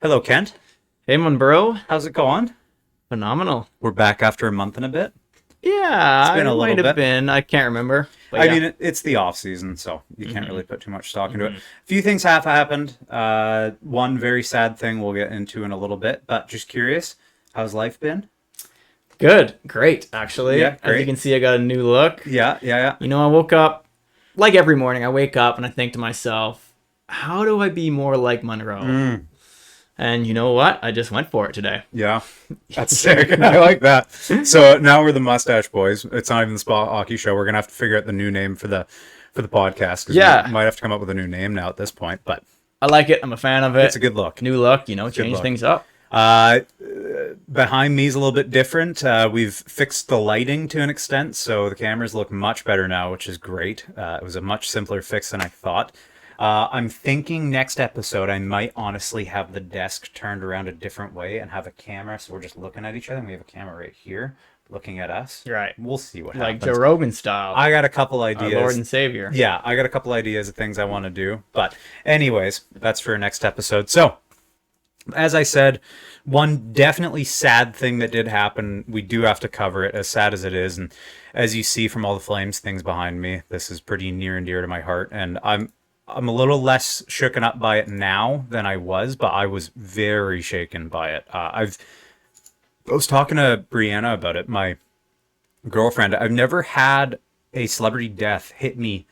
Hello, Kent. Hey, man, bro. How's it going? Phenomenal. We're back after a month and a bit. It's Yeah, been a it little might have bit. been. I can't remember. But I yeah. mean, it's the off season, so you can't really put too much stock into it. Mhm. A few things have happened. One very sad thing we'll get into in a little bit, but just curious, how's life been? Good. Great, actually. Yeah, As you great. can see, I got a new look. Yeah. I woke up, like every morning, I wake up and I think to myself, how do I be more like Monroe? Mm, And you know what? I just went for it today. yeah, that's sick. I like that. So now we're the Mustache Boys. It's not even the Spot Hockey Show. We're gonna have to figure out the new name for the podcast because we Yeah, might have to come up with a new name now at this point. But I like it. I'm a fan of it's it. a good look. New look, Good change look. things up. Uh, Behind me is a little bit different. We've fixed the lighting to an extent, so the cameras look much better now, which is great. It was a much simpler fix than I thought. I'm thinking next episode I might honestly have the desk turned around a different way and have a camera, so we're just looking at each other, and we have a camera right here looking at us. Right. We'll see what Like happens. Joe Rogan style. I got a couple Our ideas. Lord and Savior. Yeah, I got a couple ideas of things I want to do. But anyways, that's for next episode. So, as I said, one definitely sad thing that did happen, we do have to cover it, as sad as it is. And as you see from all the Flames things behind me, this is pretty near and dear to my heart. And I'm a little less shooken up by it now than I was, but I was very shaken by it. I was talking to Brianna about it, my girlfriend. I've never had a celebrity death hit me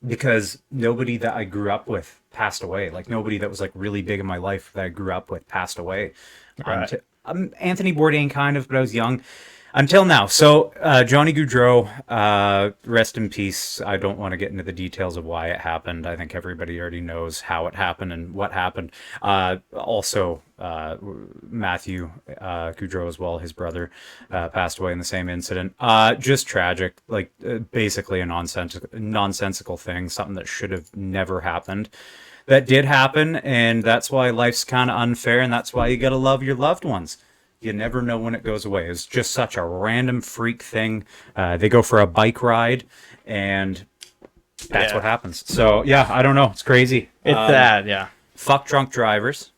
because nobody that I grew up with passed away. Like nobody that was like really big in my life that I grew up with passed away. Right. Anthony Bourdain kind of, but I was young until now. So Johnny Gaudreau, rest in peace. I don't want to get into the details of why it happened. I think everybody already knows how it happened and what happened. Also, Matthew Gaudreau as well, his brother, passed away in the same incident. Just tragic, like basically a nonsensical thing, something that should have never happened. That did happen, and that's why life's kind of unfair, and that's why you gotta love your loved ones. You never know when it goes away. It's just such a random freak thing. They go for a bike ride, and that's Yeah. what happens. So yeah, I don't know. It's crazy. It's sad, yeah. Fuck drunk drivers.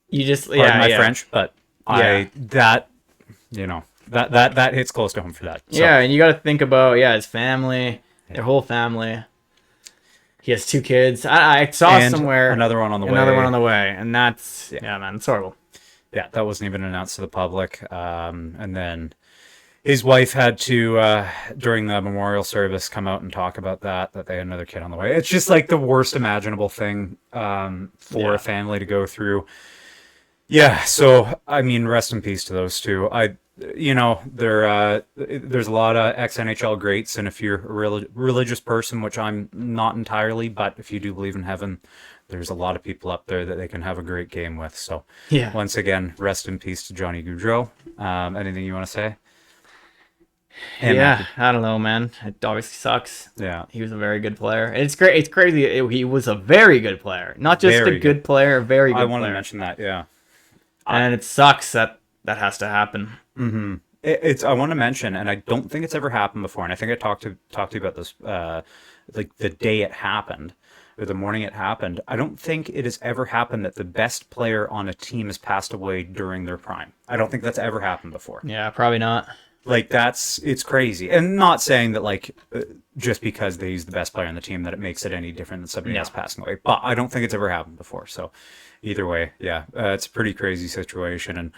You just, Pardon my yeah. French, but Yeah. that hits close to home for that. So, Yeah, and you got to think about his family, their whole family. He has 2 kids. I saw and somewhere another one on the way. another one on the way, and that's man, it's horrible. Yeah, that wasn't even announced to the public. And then his wife had to, during the memorial service, come out and talk about that they had another kid on the way. It's just like the worst imaginable thing for a family to go through. Yeah, so I mean, rest in peace to those two. There's a lot of ex-NHL greats, and if you're a religious person, which I'm not entirely, but if you do believe in heaven, there's a lot of people up there that they can have a great game with. So Yeah. once again, rest in peace to Johnny Gaudreau. Anything you want to say? And Yeah, I don't know, man. It obviously sucks. Yeah. He He was a very good player. It's great. It's crazy. He was a very good player, not just Very a good player, a very good I want to player. mention that, yeah. And it sucks that that has to happen. Mm-hmm. I want to mention, and I don't think it's ever happened before, and I think I talked to you about this, like the day it happened, or the morning it happened. I don't think it has ever happened that the best player on a team has passed away during their prime. I don't think that's ever happened before. Yeah, probably not. Like it's crazy, and not saying that like just because they use the best player on the team that it makes it any different than somebody No. else passing away. But I don't think it's ever happened before. So either way, yeah, it's a pretty crazy situation, and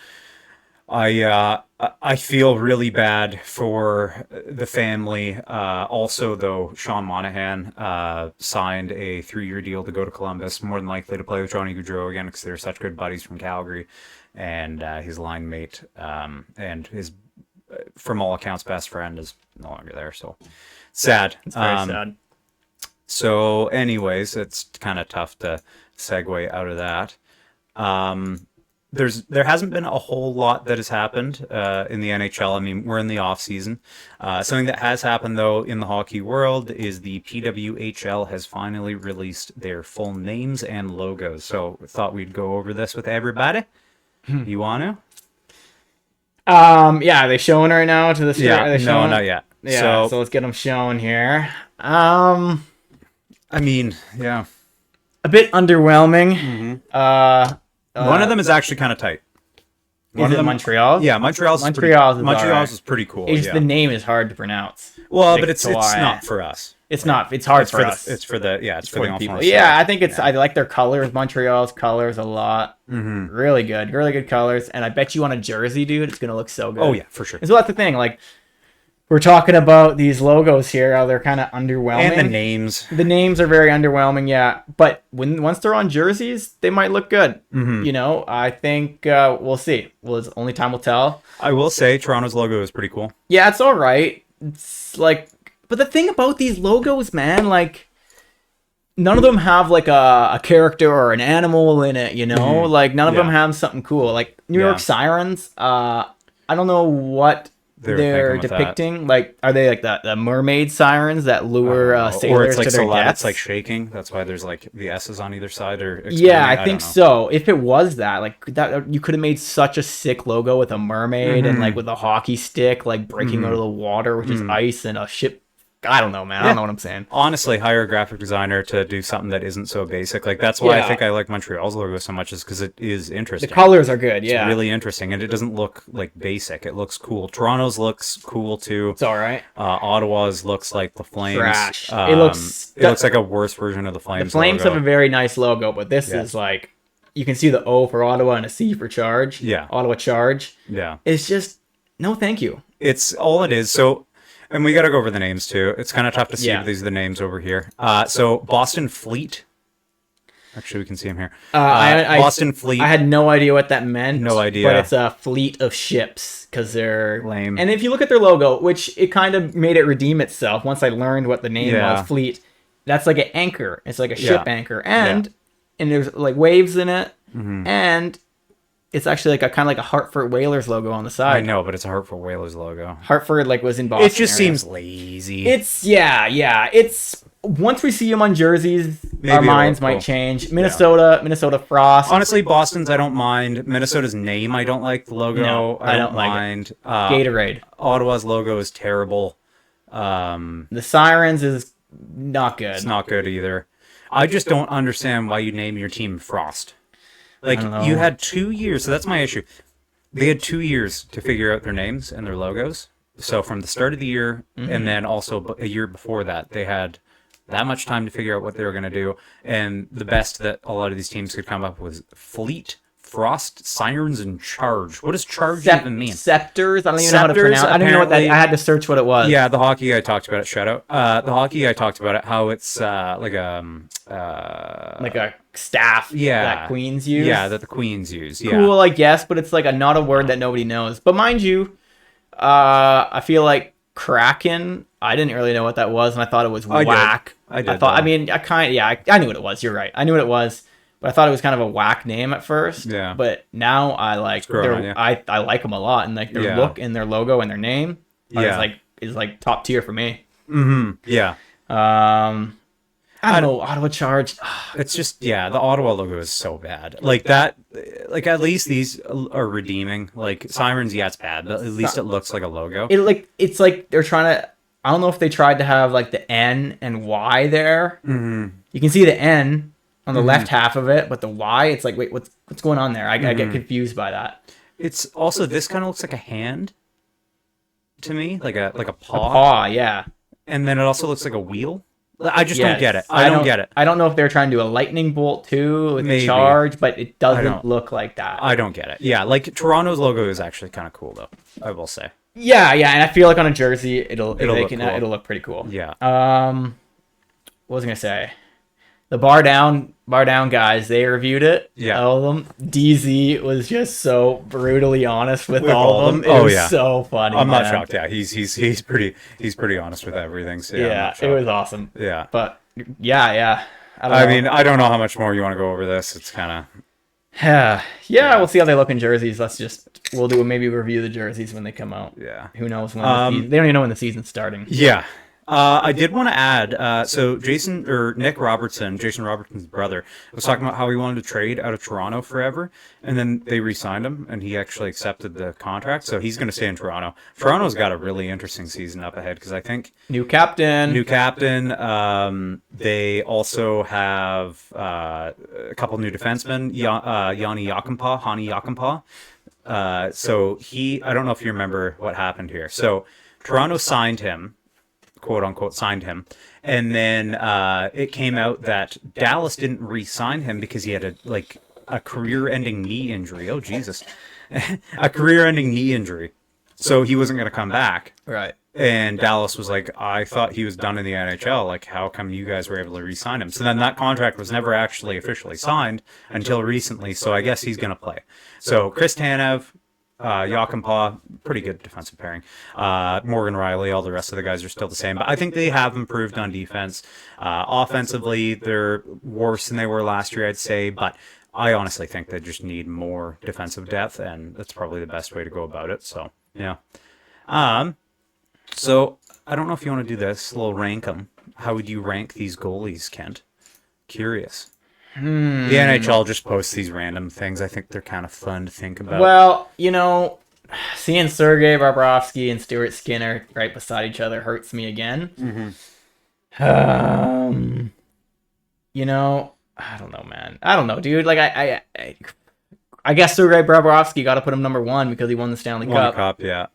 I feel really bad for the family. Also, though, Sean Monahan signed a 3-year deal to go to Columbus, more than likely to play with Johnny Gaudreau again because they're such good buddies from Calgary, and his line mate and his, from all accounts, best friend is no longer there. So sad. It's very sad. So, anyways, it's kind of tough to segue out of that. There hasn't been a whole lot that has happened in the NHL. I mean, we're in the off season. Something that has happened though in the hockey world is the PWHL has finally released their full names and logos. So we thought we'd go over this with everybody. You want to? Yeah, are they showing right now to the street? Yeah, Are they no, showing? not yet. Yeah, so let's get them shown here. I mean, yeah. A bit underwhelming. Mm-hmm. One of them is actually kind of tight. Is it Montreal? Yeah, Montreal's Montreal's is pretty cool. It's Yeah. The name is hard to pronounce. Well, Like, but it's not for us. It's not. It's hard for us. It's for the people. Yeah, I think it's. I like their colors. Montreal's colors a lot. Mm-hmm. Really good colors. And I bet you on a jersey, dude, it's gonna look so good. Oh yeah, for sure. So that's the thing. Like, we're talking about these logos here. How they're kind of underwhelming. And the names. The names are very underwhelming. Yeah, but once they're on jerseys, they might look good. Mm-hmm. You know, I think we'll see. Well, it's only time will tell. I will say Toronto's logo is pretty cool. Yeah, it's all right. It's like. But the thing about these logos, man, like, none of them have, like, a character or an animal in it, you know? Mm-hmm. Like, none of them have something cool. Like, New York Sirens, I don't know what they're depicting. Like, are they, like, the mermaid sirens that lure sailors to their deaths? It's, like, shaking. That's why there's, like, the S's on either side. I think so. If it was that, like, that you could have made such a sick logo with a mermaid and, like, with a hockey stick, like, breaking out of the water, which is ice, and a ship. I don't know, man. I don't know what I'm saying. Honestly, hire a graphic designer to do something that isn't so basic. Like, that's why I think I like Montreal's logo so much, is because it is interesting. The colors are good, yeah. It's really interesting, and it doesn't look, like, basic. It looks cool. Toronto's looks cool, too. It's all right. Ottawa's looks like the Flames. Trash. It looks like a worse version of the Flames. The Flames logo. have a very nice logo, but this is, like, you can see the O for Ottawa and a C for Charge. Yeah. Ottawa Charge. Yeah. It's just, no thank you. It's all it is. So... And we got to go over the names, too. It's kind of tough to see if these are the names over here. So, Boston Fleet. Actually, we can see them here. Boston Fleet. I had no idea what that meant. No idea. But it's a fleet of ships, because they're... Lame. And if you look at their logo, which it kind of made it redeem itself once I learned what the name was, Fleet, that's like an anchor. It's like a ship anchor. And there's, like, waves in it. Mm-hmm. And... It's actually like a kind of like a Hartford Whalers logo on the side. I know, but it's a Hartford Whalers logo. Hartford like was in Boston. It just seems lazy. It's It's once we see them on jerseys, maybe our minds might change. Minnesota Frost. Honestly, Boston's I don't mind. Minnesota's name I don't like. The logo I don't mind. Gatorade. Ottawa's logo is terrible. The Sirens is not good. It's not good either. I just don't understand why you name your team Frost. Like, you had 2 years, so that's my issue. They had 2 years to figure out their names and their logos. So from the start of the year, and then also a year before that, they had that much time to figure out what they were going to do. And the best that a lot of these teams could come up with was Fleet, Frost, Sirens, and Charge. What does Charge even mean? Scepters? I don't even know how to pronounce it. I don't even know what that is. I had to search what it was. Yeah, the hockey guy talked about it. Shout out. The hockey guy talked about it, how it's like a staff that Queens use. Yeah, that the Queens use. Yeah. Cool, I guess, but it's like not a word that nobody knows. But mind you, I feel like Kraken, I didn't really know what that was, and I thought it was whack. I knew what it was. You're right. I knew what it was. But I thought it was kind of a whack name at first. Yeah. But now I like I like them a lot, and like their look and their logo and their name is like top tier for me. Mm-hmm. Yeah. I don't know, Ottawa Charge. It's just the Ottawa logo is so bad. Like that, like at least these are redeeming. Like Sirens, it's bad, but at least it looks like a logo. It's like they're trying to. I don't know if they tried to have like the N and Y there. Mm-hmm. You can see the N on the left half of it, but the Y, it's like, wait, what's going on there? I get confused by that. It's also, this kind of looks like a hand to me, like a paw. A paw, yeah. And then it also looks like a wheel. I just don't get it. I don't get it. I don't know if they're trying to do a lightning bolt too with the Charge, but it doesn't look like that. I don't get it. Yeah, like Toronto's logo is actually kind of cool though, I will say. Yeah, and I feel like on a jersey it'll look pretty cool. Yeah. What was I gonna say? The bar down guys, they reviewed it. Yeah. All of them. DZ was just so brutally honest with all of them. It was so funny. I'm not shocked. Yeah, he's pretty honest with everything. So yeah, it was awesome. Yeah. But yeah. I mean, I don't know how much more you want to go over this. It's kind of. Yeah, we'll see how they look in jerseys. We'll do maybe review the jerseys when they come out. Yeah. Who knows when the season, they don't even know when the season's starting. Yeah. I did want to add, so Nick Robertson, Jason Robertson's brother, was talking about how he wanted to trade out of Toronto forever, and then they re-signed him, and he actually accepted the contract, so he's going to stay in Toronto. Toronto's got a really interesting season up ahead, because I think... New captain. They also have a couple new defensemen, Hani Yakampa. So I don't know if you remember what happened here. So Toronto signed him, quote unquote signed him, and then it came out that Dallas didn't re-sign him because he had a career-ending knee injury. Oh Jesus, a career-ending knee injury, so he wasn't going to come back. Right. And Dallas was like, I thought he was done in the NHL. Like, how come you guys were able to re-sign him? So then that contract was never actually officially signed until recently. So I guess he's going to play. So Chris Tanev, Yakampa, pretty good defensive pairing. Morgan Riley, all the rest of the guys are still the same. But I think they have improved on defense. Offensively, they're worse than they were last year, I'd say. But I honestly think they just need more defensive depth, and that's probably the best way to go about it. So, yeah. So, I don't know if you want to do this, a little rank them. How would you rank these goalies, Kent? Curious. The NHL just posts these random things. I think they're kind of fun to think about. Well, seeing Sergei Bobrovsky and Stuart Skinner right beside each other hurts me again. Mm-hmm. I don't know, man. I don't know, dude. Like, I guess Sergei Bobrovsky got to put him number one because he won the Stanley Cup. Yeah.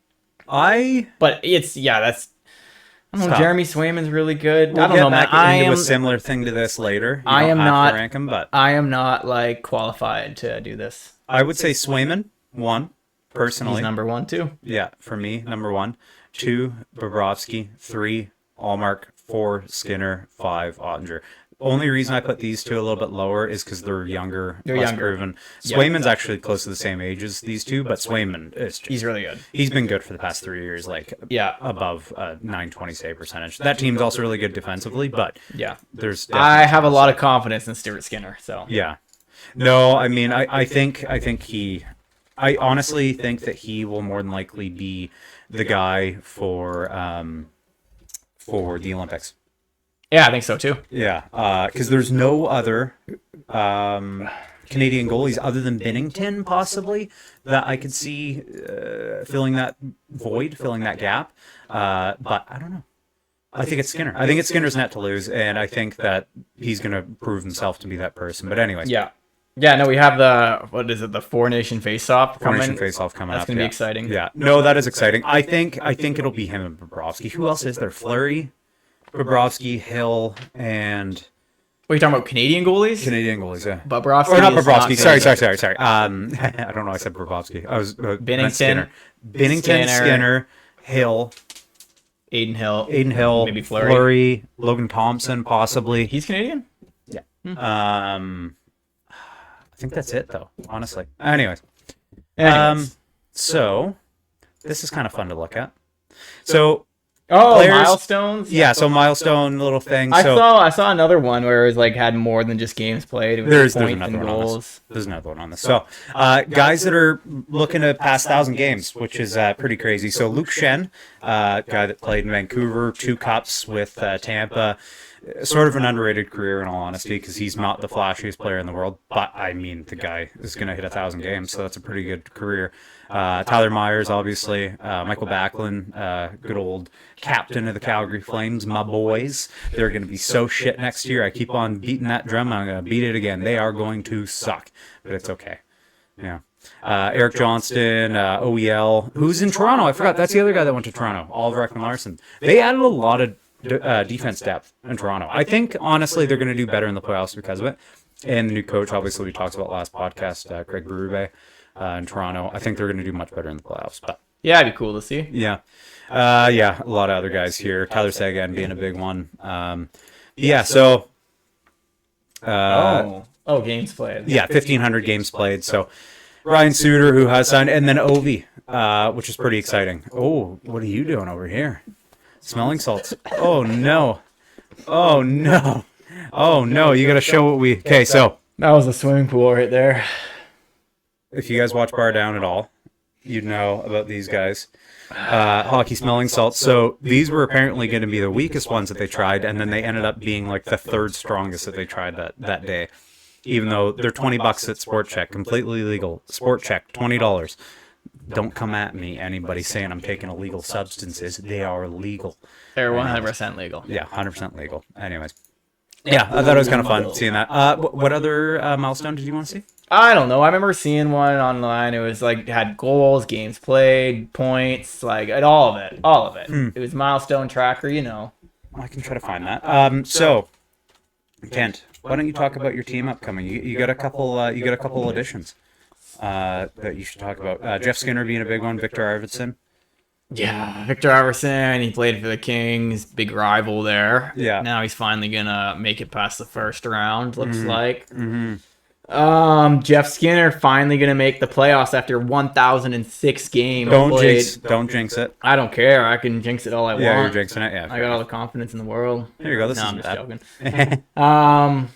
But that's... I don't know. Jeremy Swayman's really good. We'll I don't know, man. I am a similar thing to this later. I am not rank him, but I am not like qualified to do this. I would say Swayman 1 personally. He's number 1 too. Yeah, for me, number 1. 2, Bobrovsky. 3, Allmark. 4, Skinner. 5, Ottinger. Only reason I put these two a little bit lower is because they're younger, less proven. Swayman's actually close to the same age as these two, but Swayman is he's really good. He's been good for the past 3 years, above 920 save percentage. That team's also really good defensively, but I have a lot of confidence in Stuart Skinner. So no, I mean I honestly think that he will more than likely be the guy for the Olympics. Yeah, I think so too. Yeah, because there's no other Canadian goalies other than Binnington, possibly, that I could see filling that void, filling that gap. But I don't know. I think it's Skinner. I think it's Skinner's net to lose, and I think that he's going to prove himself to be that person. But anyways. Yeah, no, we have the Four Nation Face-Off coming. Four Nation Face-Off coming up. That's going to be exciting. Yeah, no, that is exciting. I think it'll be him and Bobrovsky. Who else is there? Fleury? Bobrovsky, Hill, and... What are you talking about, Canadian goalies? Canadian goalies, yeah. Bobrovsky. Or not Bobrovsky. Sorry. I don't know. I said Bobrovsky. I was Binnington. Skinner, Hill. Aiden Hill. Maybe Fleury. Logan Thompson, possibly. He's Canadian? Yeah. I think that's it, though, honestly. Anyways. So, this is kind of fun to look at. So... players, milestones. Yeah, so milestone little thing. I saw another one where it was had more than just games played. It was points and goals. There's another one on this. So, guys that are looking to pass 1,000 games, which is pretty crazy. So Luke Shen, guy that played in Vancouver, 2 cups with Tampa. Sort of an underrated career, in all honesty, because he's not the flashiest player in the world. But I mean, the guy is going to hit 1,000 games, so that's a pretty good career. Tyler Myers, obviously. Michael Backlund, good old captain of the Calgary Flames, my boys. They're going to be so shit next year. I keep on beating that drum. I'm going to beat it again. They are going to suck, but it's okay. Yeah. Eric Johnston, OEL, who's in Toronto. I forgot. That's the other guy that went to Toronto. Oliver Ekman-Larsson. They added a lot of defense depth in Toronto. I think, honestly, they're going to do better in the playoffs because of it. And the new coach, obviously, we talked about last podcast, Craig Berube in Toronto. I think they're going to do much better in the playoffs. But yeah, it'd be cool to see. Yeah. A lot of other guys here. Tyler Seguin being a big one. So... games played. Yeah, 1,500 games played. So Ryan Suter, who has signed, and then Ovi, which is pretty exciting. Oh, what are you doing over here? Smelling salts. Oh, no. Oh, no. Oh, no. You got to show what we... Okay, so... That was a swimming pool right there. If you guys watch Bar Down at all, you'd know about these guys. Hockey smelling salts. So these were apparently going to be the weakest ones that they tried, and then they ended up being like the third strongest that they tried that day. Even though they're $20 at Sport Check, completely legal. Sport Check, $20. Don't come at me, anybody saying I'm taking illegal substances. They are legal. They're 100% legal. Yeah, 100% legal. Anyways. Yeah, I thought it was kind of fun seeing that. What other milestone did you want to see? I don't know. I remember seeing one online. It was like, had goals, games played, points, like all of it. All of it. It was milestone tracker, you know. I can try to find that. So, Kent, why don't you talk about your team upcoming? You got a couple. You got a couple additions that you should talk about. Jeff Skinner being a big one. Victor Arvidsson. Yeah, Victor Arvidsson. He played for the Kings. Big rival there. Yeah. Now he's finally gonna make it past the first round. Looks like. Jeff Skinner finally gonna make the playoffs after 1,006 games. Don't jinx it. I don't care. I can jinx it all I want. Yeah, you're jinxing it. Yeah. I got all the confidence in the world. There you go. This I'm isn't just bad. joking.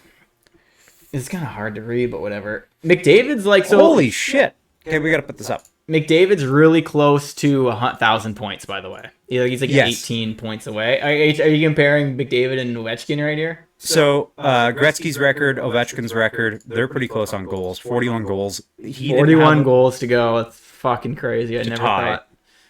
It's kind of hard to read, but whatever. McDavid's like so. Holy shit! Okay, we gotta put this up. McDavid's really close to 1,000 points, by the way. He's like 18 points away. Are you comparing McDavid and Ovechkin right here? So Gretzky's record, Ovechkin's record, they're pretty close on goals. 41 goals. 41 goals to go. It's fucking crazy. I never thought.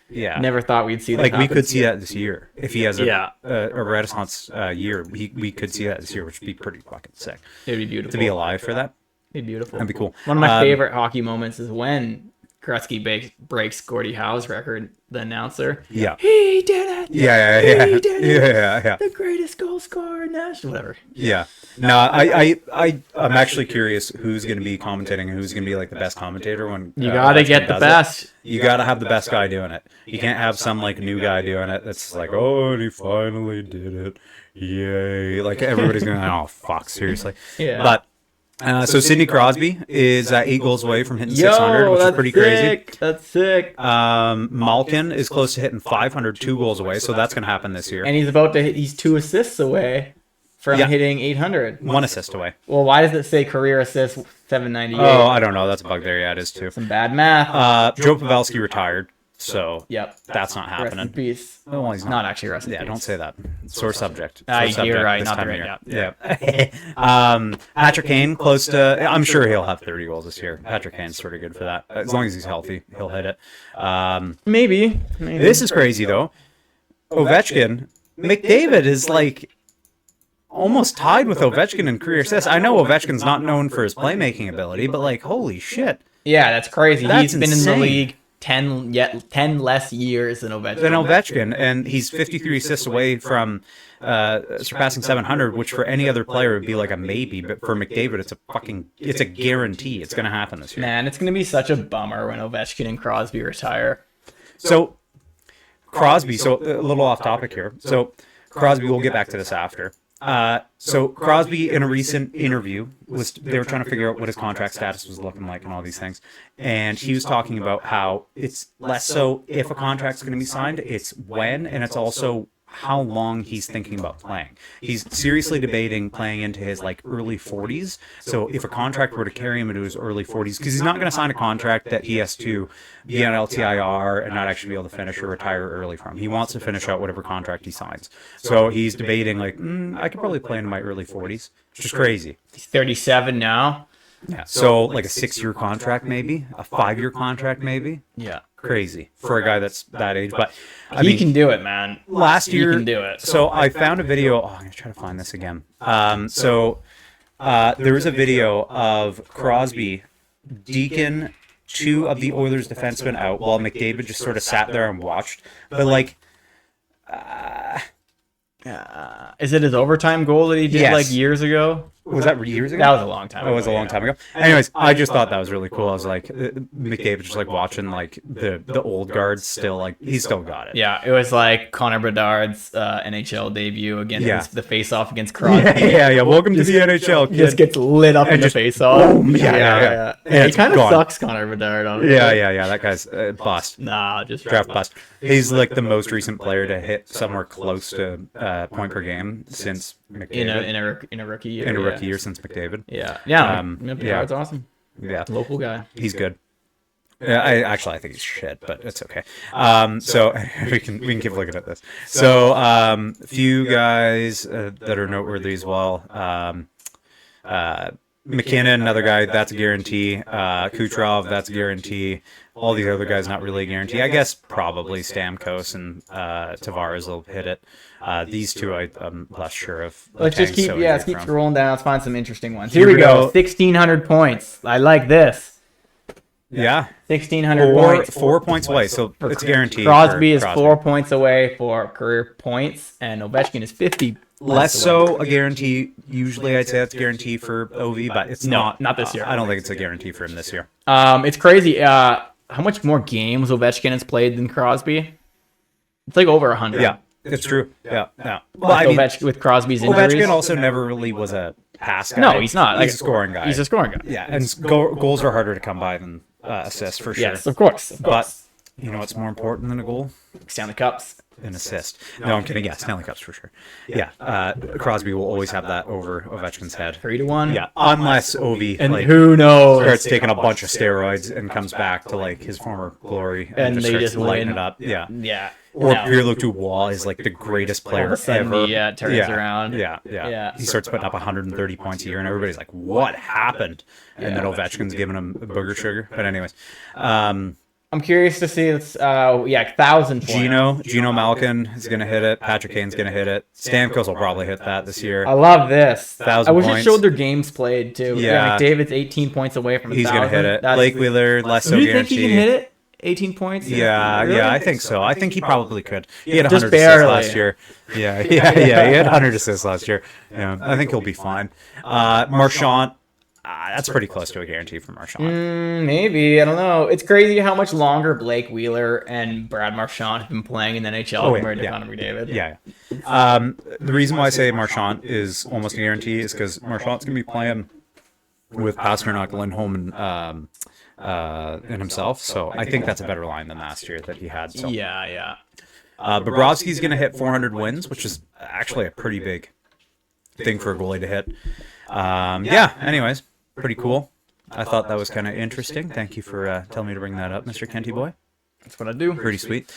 Yeah. Never thought we'd see that. Like, happen. we could see that this year. If he has a Renaissance year, we could see that this year, which would be pretty fucking sick. It'd be beautiful. To be alive for that. It'd be beautiful. That'd be cool. One of my favorite hockey moments is when Gretzky breaks Gordie Howe's record, the announcer. Yeah. He did it. Yeah. He did it. Yeah. The greatest goal scorer in national. Whatever. Yeah. No, I'm actually curious who's going to be commentating and who's going to be like the best commentator when you got to get the best. You got to have the best guy doing it. You can't have some like new guy doing it that's like, oh, and he finally did it. Yay. Like everybody's going, oh, fuck, seriously. Yeah. But so Sidney Crosby is 8 goals away from hitting 600, which is pretty crazy. That's sick. Malkin is close to hitting 500, 2 goals away, so that's going to happen this year. And he's about to hit, he's 2 assists away from hitting 800. 1 assist away. Well, why does it say career assist 798? Oh, I don't know. That's a bug there. Yeah, it is too. Some bad math. Joe Pavelski retired, so yep, that's not happening. Rest in peace. Well, he's not actually rest in peace. Yeah, don't say that. Sore subject. You're right. Not the right. Yeah. Patrick Kane, close to. I'm sure he'll have 30 goals this year. Patrick Kane's sort of good for that. As long as he's healthy, he'll hit it. Maybe. This is crazy though. Ovechkin, McDavid is like almost tied with Ovechkin in career assists. I know Ovechkin's not known for his playmaking ability, but like, holy shit. Yeah, that's crazy. That's He's been insane. in the league 10 less years than Ovechkin. And he's 53 assists away from surpassing 700, which for any other player would be like a maybe, but for McDavid, it's a guarantee. It's going to happen this year. Man, it's going to be such a bummer when Ovechkin and Crosby retire. So Crosby, so a little off topic here. So Crosby, we'll get back to this after. So Crosby, in a recent interview, they were trying to figure out what his contract status was looking like and all these things. And he was talking about how it's less so if a contract's going to be signed, it's when, and it's also how long he's thinking about playing. He's seriously debating playing into his like early 40s. So if a contract were to carry him into his early 40s, because he's not going to sign a contract that he has to be on LTIR and not actually be able to finish or retire early from. He wants to finish out whatever contract he signs. So he's debating like, I could probably play into my early 40s, which is crazy. He's 37 now. Yeah. So like a 6-year contract maybe, a 5-year contract maybe. Yeah. Crazy for a guy that's that age, but he can do it, man. Last year, he can do it. So I found a video. Oh, I'm gonna try to find this again. There was a video of Crosby deacon 2 of the Oilers defensemen out while McDavid just sort of sat there and watched. But like, is it his overtime goal that he did like years ago? Was that years ago? That was a long time ago. It was a long time ago. Anyways, I just thought that was really cool. I was like, McDavid just like watching like the old guards still like, he's still got it. Yeah, it was like Connor Bedard's NHL debut against the face-off against Crosby. Yeah. Welcome to the NHL, kid. Just gets lit up in the face-off. Yeah. And he kind of sucks, Connor Bedard. Honestly. Yeah. That guy's bust. Nah, just draft bust. He's like the most recent player to hit somewhere close to point per game since McDavid. In a rookie year. In a rookie year since McDavid. Yeah. Bedard's awesome. Yeah. Local guy. He's good. Yeah, I think he's shit, but it's okay. So we can keep looking at this. So a few guys that are noteworthy as well. Uh, McKinnon, another guy, that's a guarantee. Kucherov, that's a guarantee. All these other guys, not really a guarantee. I guess probably Stamkos and Tavares will hit it. These two, I'm less sure of. Let's just keep scrolling down. Let's find some interesting ones. Here we go. 1,600 points. I like this. Yeah. 1,600 points. 4 points away, so it's guaranteed. Crosby is 4 points away for career points, and Ovechkin is 50. Less so a guarantee. Usually I'd say that's a guarantee for OV, but it's not this year. I don't think it's a guarantee for him this year. It's crazy. How much more games Ovechkin has played than Crosby? It's like over 100. Yeah, it's true. Yeah. Well, I mean, with Crosby's injuries. Ovechkin also never really was a pass guy. No, he's not. He's a scoring guy. He's a scoring guy. Yeah, and goals are harder to come by than assists for sure. Yes, of course. But you know what's more important than a goal? Stanley Cups. An assist. No, I'm kidding. Yeah, Stanley Cups for sure. Yeah, Crosby will always have that over Ovechkin's head. 3-1. Yeah, unless Ovi who knows starts taking a bunch of steroids and comes back to like his former glory and just they just lighten win. it up. Yeah. Or Pirlo Dubois is like the greatest player ever. Yeah, turns around. Yeah. He starts putting up 130 points a year, and everybody's like, "What happened?" And then Ovechkin's giving him booger sugar. But anyways, I'm curious to see. It's 1,000 points. Gino Malkin is gonna hit it. Patrick Kane's gonna hit it. Stamkos will probably hit that this year. I love this. 1,000 I wish points. it showed their games played too. Yeah. McDavid's 18 points away from. He's 1,000. gonna hit it. Blake Wheeler, less so Do you guarantee. think he can hit it? 18 points? Yeah, Really? I think so. I think he probably could. He had Just 100 barely. assists last year. Yeah. He had 100 assists last year. Yeah, I think he'll be fine. Marchand, that's pretty close to a guarantee for Marchand. Maybe. I don't know. It's crazy how much longer Blake Wheeler and Brad Marchand have been playing in the NHL compared to Connor McDavid. Yeah. The reason why I say Marchand is almost a guarantee is because Marchand's going to be playing with Pasternak, Lindholm, and himself. So I think that's a better line than last year that he had. So. Yeah. Bobrovsky's going to hit 400 wins, which is actually a pretty big thing for a goalie to hit. Anyways, pretty cool. I thought that was kind of interesting. Thank you for telling me to bring that up, Mr. Kenty boy. That's what I do. Pretty sweet.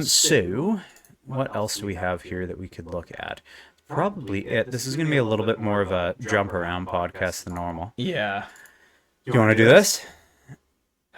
So what else do we have here that we could look at? Probably it. This is going to be a little bit more of a jump around podcast than normal. Yeah. Do you want to do this?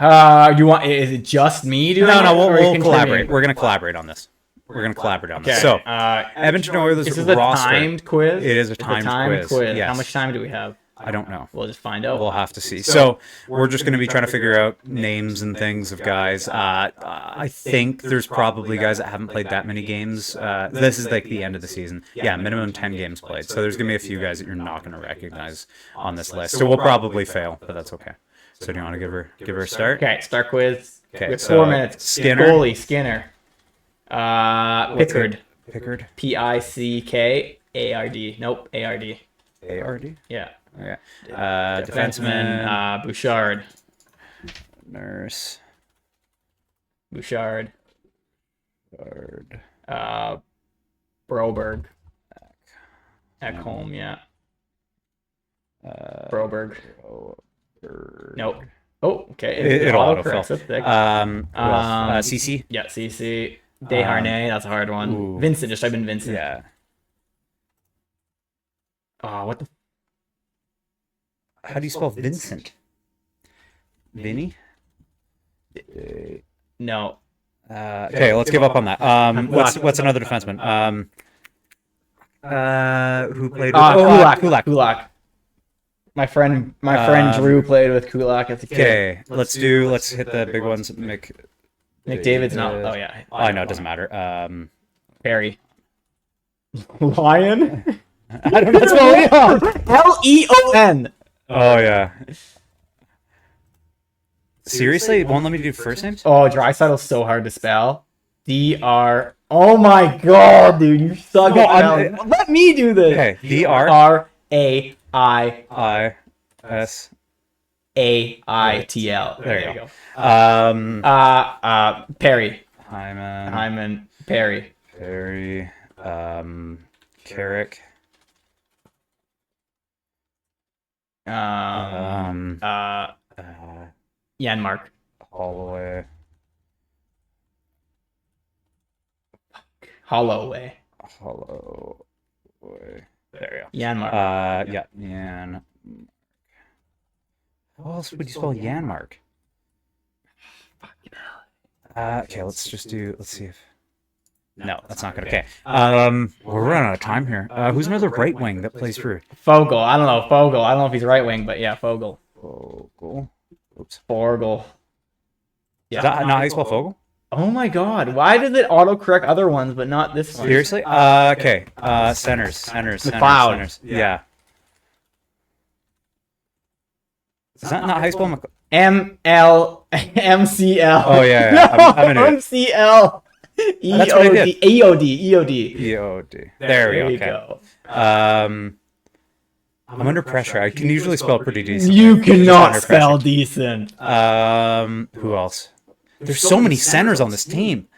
You want? Is it just me doing it? No, we'll collaborate. We're going to collaborate on this. Okay. So, Edmonton Oilers is this a roster. Timed quiz? It is a timed quiz. Yes. How much time do we have? I don't know. We'll just find out. We'll have to see. So we're just going to be trying to figure out names and things of guys. I think there's probably guys that haven't played that many games. This is like the end of the season. Yeah, minimum 10 games played. So there's going to be a few guys that you're not going to recognize on this list. So we'll probably fail, but that's okay. So do you want to give her a start? Okay, start quiz. Okay, we have so 4 minutes. Skinner. Goalie, Skinner. Pickard. Pickard. Pickard. Nope, ARD. ARD? Yeah. Okay. Defenseman. Bouchard. Nurse. Bouchard. Guard. Broberg. Ekholm, yeah. Broberg. Nope. Oh, okay. It'll autofill. CC? Yeah, CC. Desharnais, that's a hard one. Ooh. Vincent, just type in Vincent. Yeah. Oh, what the? How do you spell Vincent? Vinny? No. Okay, let's give up on that. What's another defenseman? Who played with Kulak. My friend Drew played with Kulak as a kid. Okay, let's hit the big ones. McDavid's not. Oh yeah. I know, it doesn't matter. Perry. Lion. I don't know. That's Leon. Leon. Oh yeah. Seriously, it won't let me do first names? Oh, Draisaitl's so hard to spell. DR. Oh my god, dude, you suck at spelling. Let me do this. Okay, DR. RAISAITL. There you go. Perry. Hyman. Perry. Carrick. Janmark. Holloway. Holloway. Holloway. There you go. Yanmark. Yeah, Yan. How else would you spell Yanmark? Okay, let's see if. No, that's not good. Okay. We're running out of time here. Who's another right wing that plays for Fogel. I don't know. Fogel. I don't know if he's right wing, but yeah, Fogel. Fogel? Oops. Fogel. Yeah. Is that not how you spell Fogel? Oh my god. Why does it autocorrect other ones, but not this one? Seriously? Okay. Centers. McLeod. Centers. Yeah. Is that not how you spell McLeod? MCL. Oh, yeah. I'm into it. MCL. EOD. EOD. There we go. I'm under pressure. I can usually spell pretty decent. You cannot spell decent. Who else? There's so many centers on this team.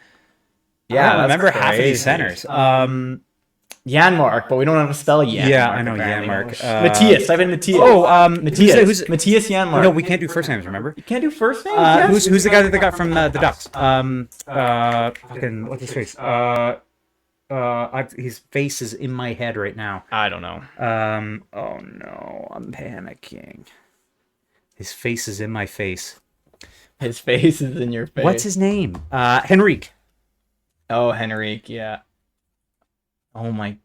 Yeah, I don't remember half of these centers. Yanmark, but we don't know how to spell Yanmark. Yeah, I know Yanmark. Matthias. I've been Matthias. Oh, Matthias. Matthias Yanmark. No, we can't do first names. Remember? You can't do first names. Who's the guy that they got from the Ducks? Fucking what's his face? His face is in my head right now. I don't know. Oh no, I'm panicking. His face is in my face. His face is in your face. What's his name? Henrique. Oh, Henrique. Yeah. Oh my,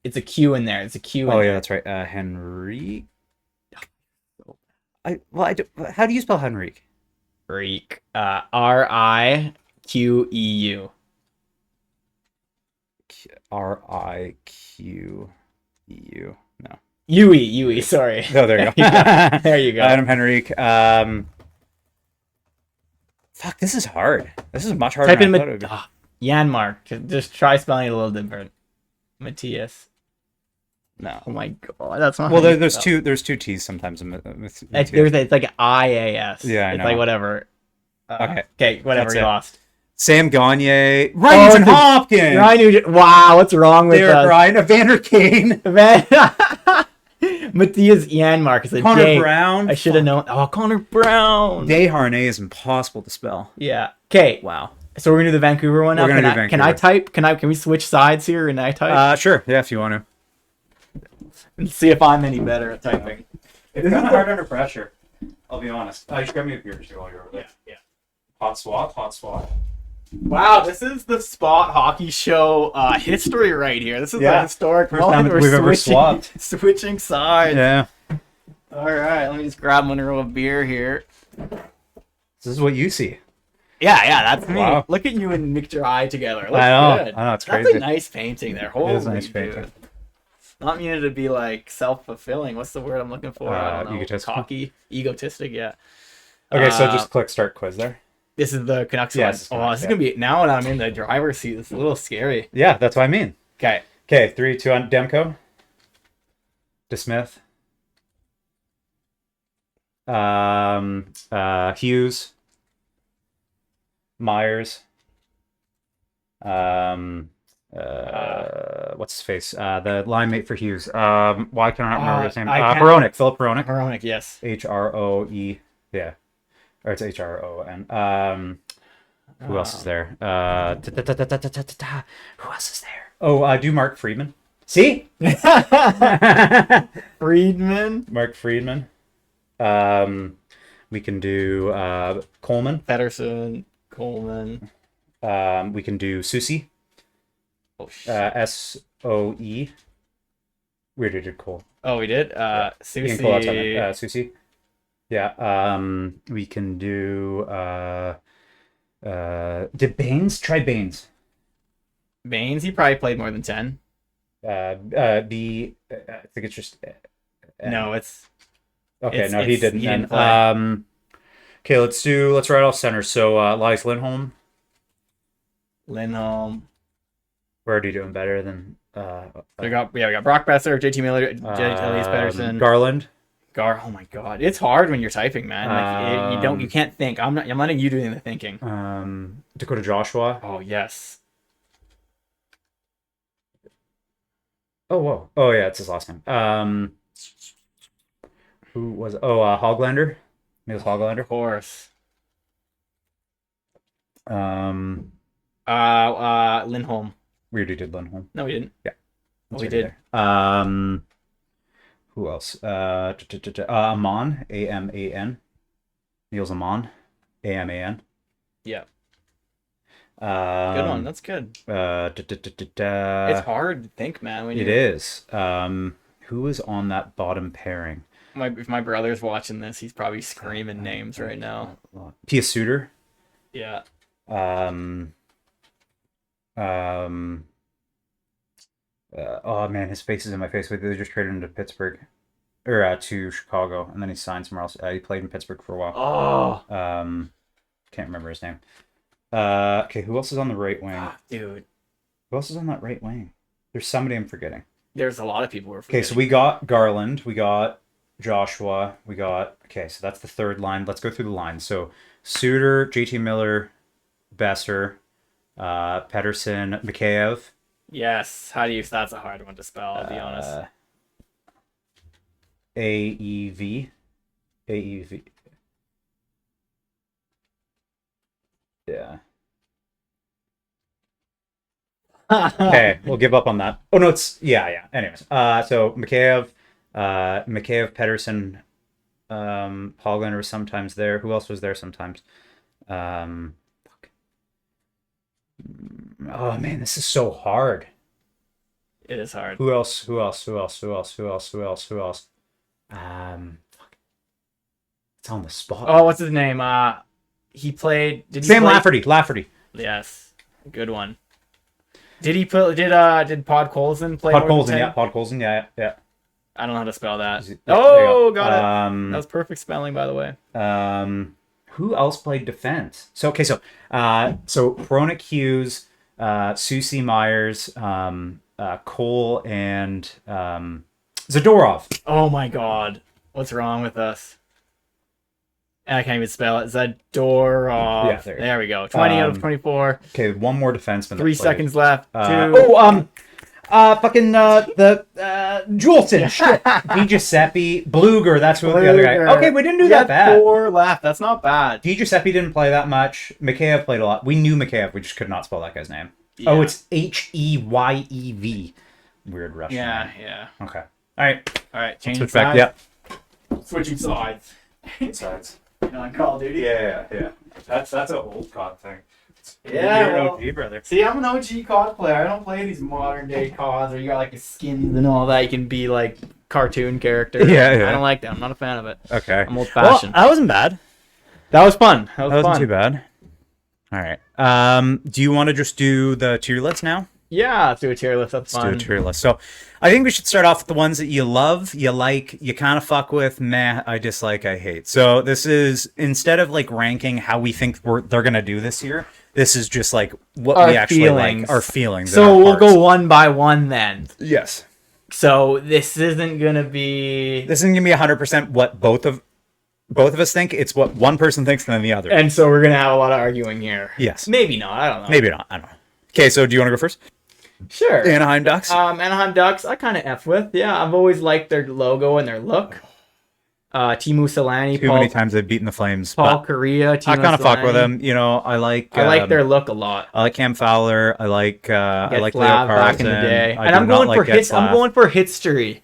it's a Q in there. It's a Q. Oh yeah, that's right. Henrique. How do you spell Henrique? Rique. RIQEU. RIQEU. No. Yui. Sorry. Oh, there you go. There you go. Adam Henrique. Fuck, this is hard. This is much harder. Type in Yanmark. Just try spelling it a little different. Matthias. No. Oh my god, that's not. Well, there's two T's sometimes. It's like IAS. Yeah, I it's know. like whatever. Okay, whatever. You lost. Sam Gagne, Ryan Hopkins. Wow, what's wrong with Derek Ryan, Evander Kane, Matthias Yanmark is a Connor Brown. I should have known. Oh, Connor Brown. Desharnais is impossible to spell. Yeah. Okay. Wow. So we're gonna do the Vancouver one now. We're gonna do Vancouver. Can I type? Can we switch sides here and I type? Sure. Yeah, if you want to. And see if I'm any better at typing. It's kind of hard under pressure. I'll be honest. You should grab me a beer too while you're over there. Yeah. Hot swap. Wow, this is the Spot Hockey Show history right here. This is a historic first time we've ever swapped. Switching sides. Yeah. All right, let me just grab one of a beer here. This is what you see. Yeah, that's me. Wow. Look at you and Mick Eye together. Looks good. I know, it's crazy. That's a nice painting there. Holy it is a nice painting. Dude. Not meaning to be like self-fulfilling. What's the word I'm looking for? I don't know. Egotistical. Cocky, egotistic. Yeah. Okay, so just click start quiz there. This is the Canucks one. This is gonna be now. When I'm in the driver's seat, it's a little scary. Yeah, that's what I mean. Okay. 3, 2 on Demko. DeSmith. Hughes. Myers. What's his face? The line mate for Hughes. Why can I not remember his name? Hronek. Philip Hronek. Hronek, yes. HROE. Yeah. Or it's HRON. Who else is there? Who else is there? Oh, do Mark Friedman. See? Friedman. Mark Friedman. We can do Coleman. Pedersen. Coleman. We can do Susie. Oh, shit. SOE. We already did Cole. Oh, we did? Susie. Susie. Yeah. We can do did Baines? Try Baines. Baines, he probably played more than 10. I think it's just no, it's okay. He didn't. He didn't play. Okay, let's write off centers. So Elias Lindholm. We're already doing better than we got Brock Besser, JT Miller, Elias Pettersson, Garland. Oh my god, it's hard when you're typing, man. Like you can't think. I'm letting you doing the thinking. Dakota Joshua. Oh yes. Oh whoa. Oh yeah, it's his last name. Who was? Oh, Hoglander. Niels Hoglander. Of course. Lindholm. We already did Lindholm. No, we didn't. Yeah. Oh, we did. Who else? Aman, Aman. Niels Aman, Aman. Yeah. Good one. That's good. It's hard to think, man. It is. Who was on that bottom pairing? If my brother's watching this, he's probably screaming names right now. Pia Suter. Yeah. Oh man, his face is in my face. Wait, they just traded him to Pittsburgh, or to Chicago, and then he signed somewhere else. He played in Pittsburgh for a while. Oh. Can't remember his name. Okay, who else is on the right wing? Dude. Who else is on that right wing? There's somebody I'm forgetting. There's a lot of people we're forgetting. Okay, so we got Garland, we got Joshua, we got... Okay, so that's the third line. Let's go through the lines. So, Suter, JT Miller, Besser, Pedersen, Mikheyev. Yes. That's a hard one to spell, I'll be honest. AEV. AEV. Yeah. Okay, we'll give up on that. Oh no, it's yeah. Anyways, so Mikheyev, Pedersen, Paul Gunner was sometimes there. Who else was there sometimes? Oh man, this is so hard. It is hard. Who else? It's on the spot. Oh, what's his name? He played. Sam Lafferty. Yes, good one. Did Podkolzin play? Podkolzin, yeah. I don't know how to spell that. Got it. That was perfect spelling, by the way. Who else played defense? So Chronic Hughes, Susie Myers, Cole, and Zadorov. Oh my God, what's wrong with us? I can't even spell it. Zadorov. Yeah, there we go. 20 out of 24. Okay, one more defenseman. 3 seconds left. Juleson. Shit. Di Giuseppe, Bluger. That's what the other guy. Okay, we didn't do that bad. 4 left. That's not bad. Di Giuseppe didn't play that much. Mikheyev played a lot. We knew Mikheyev. We just could not spell that guy's name. Yeah. Oh, it's Heyev. Weird Russian. Yeah. Okay. All right. Changing sides. Back. Yep. Switching sides. Sides. On Call of Duty. Yeah. That's an old COD thing. Yeah, you're an OG, brother. See, I'm an OG COD player. I don't play these modern day CODs where you got like the skins and all that. You can be like cartoon characters. Yeah. I don't like that. I'm not a fan of it. Okay. I'm old fashioned. Well, that wasn't bad. That was fun. That wasn't too bad. All right. Do you want to just do the tier list now? Yeah, let's do a tier list. That's fun. Let's do a tier list. So, I think we should start off with the ones that you love, you like, you kind of fuck with, meh, I dislike, I hate. So, this is, instead of like ranking how we think they're going to do this year, this is just like what we actually like, our feelings. So, we'll go one by one then. Yes. So, this isn't going to be 100% what both of us think. It's what one person thinks and then the other. And so, we're going to have a lot of arguing here. Yes. Maybe not. I don't know. Maybe not. I don't know. Okay, so do you want to go first? Sure. Anaheim Ducks? Anaheim Ducks, I kind of F with. Yeah, I've always liked their logo and their look. Timu Solani. Too many times they've beaten the Flames. Paul Kariya. I kind of fuck with them. You know, I like their look a lot. I like Cam Fowler. I like Leo Carlson. Back in the day. And I'm going for history.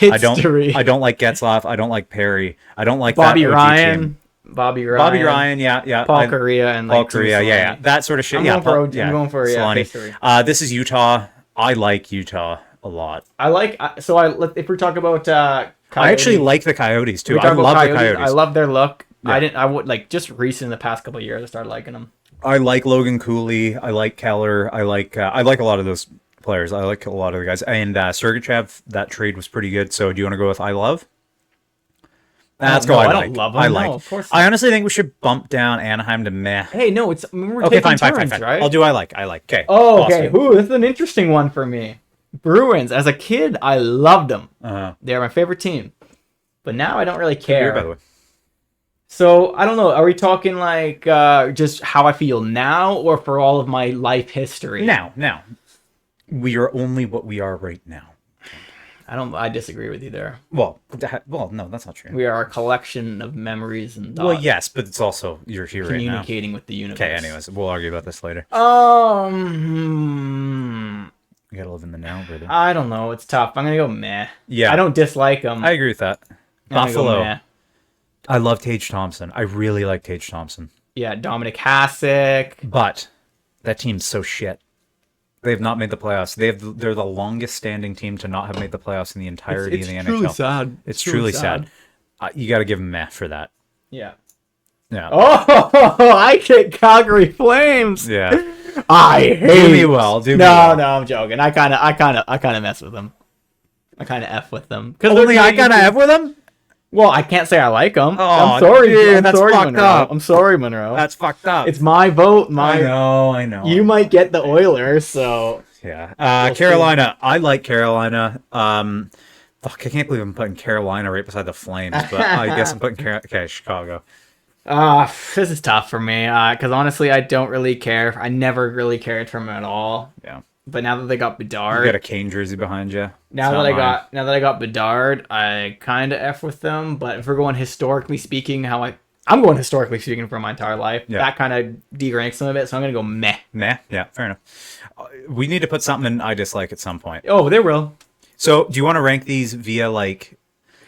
I don't like Getzlaff. I don't like Perry. I don't like Bobby Ryan. Bobby Ryan, yeah. Paul Kariya and Paul Kariya, yeah. That sort of shit. I'm going for history. This is Utah. I like Utah a lot. If we talk about Coyotes, I actually like the Coyotes too. I love the Coyotes. I love their look. Yeah. I would like just recent in the past couple of years I started liking them. I like Logan Cooley. I like Keller. I like a lot of those players. I like a lot of the guys. And Sergachev, that trade was pretty good. So do you want to go with I love? Let's go. I don't love them. I like. No, of course not. I honestly think we should bump down Anaheim to meh. Hey, no, we're taking turns, right? I'll do I like. Okay. Oh, okay. Ooh, this is an interesting one for me. Bruins. As a kid, I loved them. They're my favorite team. But now I don't really care. By the way. So, I don't know. Are we talking like just how I feel now or for all of my life history? Now. We are only what we are right now. I disagree with you there. Well, no, that's not true. We are a collection of memories and thoughts. Well, yes, but it's also you're here right now. Communicating with the universe. Okay, anyways, we'll argue about this later. You gotta live in the now, brother. I don't know. It's tough. I'm gonna go meh. Yeah. I don't dislike them. I agree with that. Buffalo. Meh. I love Tage Thompson. I really like Tage Thompson. Yeah, Dominic Hasek. But that team's so shit. They have not made the playoffs. They're the longest standing team to not have made the playoffs in the entirety of the NHL. It's truly sad. It's truly sad. You got to give them meh for that. Yeah. Yeah. Oh, I get Calgary Flames. Yeah. I hate. Do me well. No, I'm joking. I kind of mess with them. I kind of f with them. Only I kind of f with them. Well, I can't say I like them. Oh, I'm sorry. dude, I'm sorry, fucked Monroe. up. I'm sorry, Monroe. That's fucked up. It's my vote. I know. You might get the Oilers, so yeah. We'll Carolina. I like Carolina. Fuck, I can't believe I'm putting Carolina right beside the Flames, but I guess I'm putting Chicago. This is tough for me. Because honestly, I don't really care. I never really cared for them at all. Yeah. But now that they got Bedard, You got a Kane jersey behind you. now that I got Bedard, I kind of f with them. But if we're going historically speaking, I'm going historically speaking for my entire life. Yeah. That kind of deranks some of it, so I'm gonna go meh. Nah, yeah, fair enough. We need to put something in I dislike at some point. Oh, they will. So, do you want to rank these via like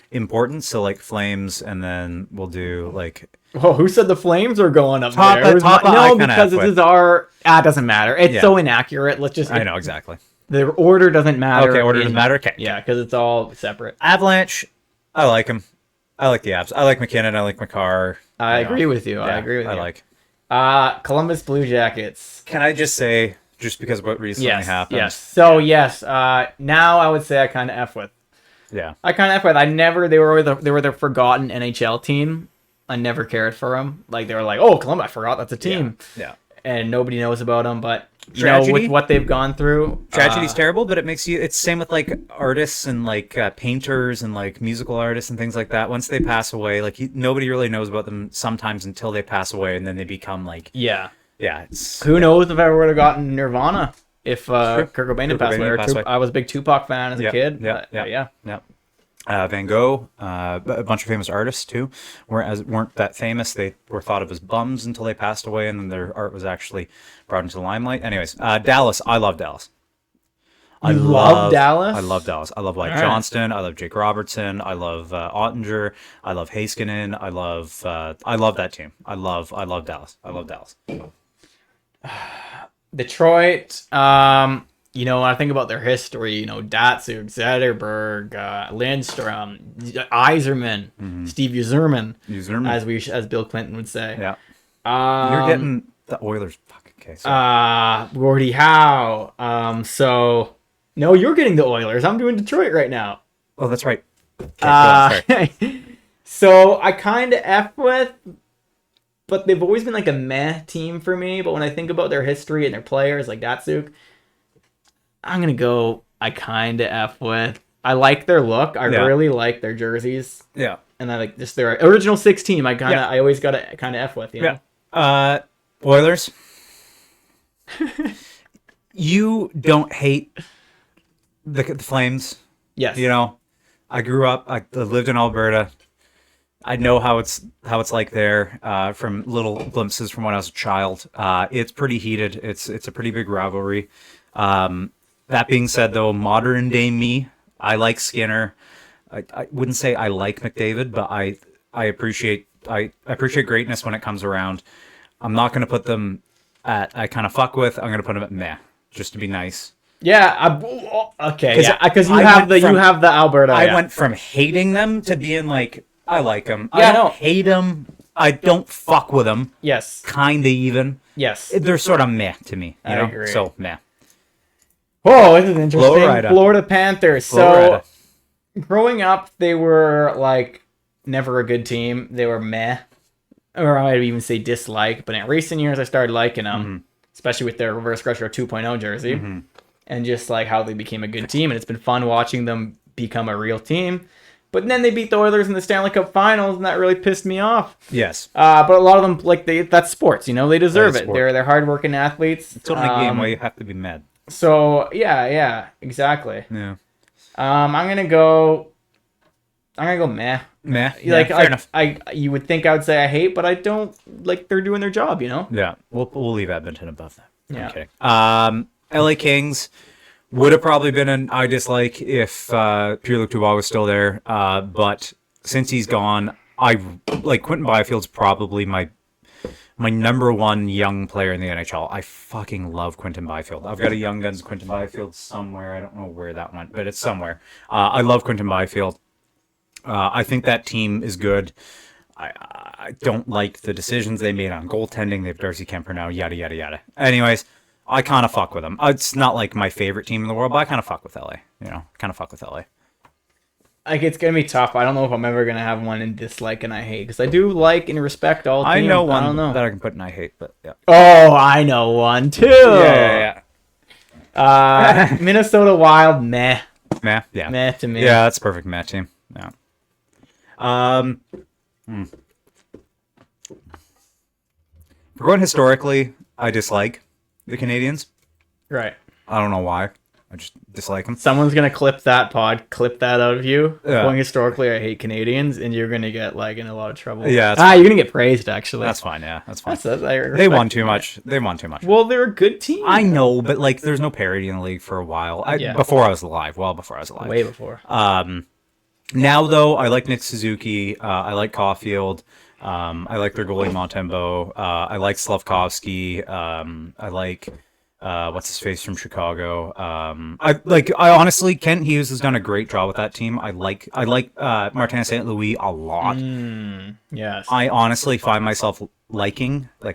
importance? So, like Flames, and then we'll do like. Oh, who said the Flames are going up Top- there? top- I No, kinda because F this with. is our. It doesn't matter. It's Yeah. so inaccurate. Let's just. I know exactly. The order doesn't matter. Okay, order doesn't matter. Okay. Yeah, because it's all separate. Avalanche. I like them. I like the Avs. I like McKinnon. I like McCarr. I agree with you. I Yeah, agree with you. I like. Columbus Blue Jackets. Can I just say, just because of what recently happened? Yes. So yes. Now I would say I kind of f with. Yeah. I kind of f with. They were the forgotten NHL team. I never cared for them. Like they were like, oh, Columbus, I forgot that's a team. Yeah. And nobody knows about them, but Tragedy? with what they've gone through, Tragedy's terrible, but it makes you. It's same with like artists and like painters and like musical artists and things like that. Once they pass away, like nobody really knows about them sometimes until they pass away, and then they become like. Yeah. It's. Who knows if I would have gotten Nirvana if Kurt Cobain had passed Cobain passed away. away. I was a big Tupac fan as a kid. Yeah. but, yeah. Van Gogh, a bunch of famous artists too, weren't that famous. They were thought of as bums until they passed away, and then their art was actually brought into the limelight. Anyways, Dallas. I love Dallas. I love Dallas? I love Dallas. I love Mike All right. Johnston. I love Jake Robertson. I love Ottinger. I love Heiskanen. I love that team. I love Dallas. I love Dallas. Detroit. When I think about their history, Datsuk, Zetterberg, Lindstrom, Yzerman, Steve Yzerman, as Bill Clinton would say. Yeah. You're getting the Oilers. Fuck. Okay. So. Gordie Howe. So no, you're getting the Oilers. I'm doing Detroit right now. Oh, that's right. Okay, sorry. So I kind of F with, but they've always been like a meh team for me. But when I think about their history and their players like Datsuk, I'm going to go I kind of F with. I like their look. I really like their jerseys. Yeah. And I like just their original 6 team. I always got to kind of F with, you know? Yeah. Oilers. You don't hate the Flames. Yes. I grew up. I lived in Alberta. I know how it's like there from little glimpses from when I was a child. It's pretty heated. It's a pretty big rivalry. That being said, though, modern day me, I like Skinner. I wouldn't say I like McDavid, but I appreciate greatness when it comes around. I'm not going to put them at I kind of fuck with. I'm going to put them at meh, just to be nice. Yeah. Okay. Yeah. Because you have the Alberta. I went from hating them to being like I like them. Yeah, I don't hate them. I don't fuck with them. Yes. Kinda even. Yes. They're sort of meh to me. You know? agree. So meh. Oh, this is interesting. Florida. Florida Panthers. So, growing up, they were like never a good team. They were meh, or I might even say dislike. But in recent years, I started liking them, especially with their Reverse Crusher 2.0 jersey, and just like how they became a good team. And it's been fun watching them become a real team. But then they beat the Oilers in the Stanley Cup Finals, and that really pissed me off. Yes. But a lot of them, that's sports. They deserve it. Sport. They're hardworking athletes. It's only a game where you have to be mad. So yeah, exactly. Yeah. I'm gonna go meh. Meh. Like fair enough. you would think I would say I hate, but I don't. Like they're doing their job, you know. Yeah, we'll leave Edmonton above that. Yeah. I'm kidding. LA Kings would have probably been an I dislike if Pierre-Luc Dubois was still there. But since he's gone, I like Quentin Byfield's probably my number one young player in the NHL. I fucking love Quentin Byfield. I've got a Young Guns Quentin Byfield somewhere. I don't know where that went, but it's somewhere. I love Quentin Byfield. I think that team is good. I don't like the decisions they made on goaltending. They have Darcy Kemper now, yada, yada, yada. Anyways, I kind of fuck with them. It's not like my favorite team in the world, but I kind of fuck with LA. Kind of fuck with LA. Like, it's gonna be tough. I don't know if I'm ever gonna have one in dislike and I hate, because I do like and respect all teams. I know one that I can put in I hate, but yeah. Oh, I know one too. Yeah. Minnesota Wild, meh. Meh, yeah. Meh to me. Yeah, that's a perfect meh team. Yeah. If we're going historically, I dislike the Canadians. Right. I don't know why. I just dislike them. Someone's gonna clip that out of you. Yeah. Going historically, I hate Canadians, and you're gonna get like in a lot of trouble. Yeah. You're gonna get praised actually. That's fine. Yeah, that's fine. They won too much. They won too much. Well, they're a good team. I know, but like, there's no parity in the league for a while. Before I was alive. Well, before I was alive. Way before. Now though, I like Nick Suzuki. I like Caulfield. I like their goalie Montembeault. I like Slavkovsky. I like what's his face from Chicago. I honestly, Kent Hughes has done a great job with that team. I like Martin St. Louis a lot. Yes. I honestly find myself liking the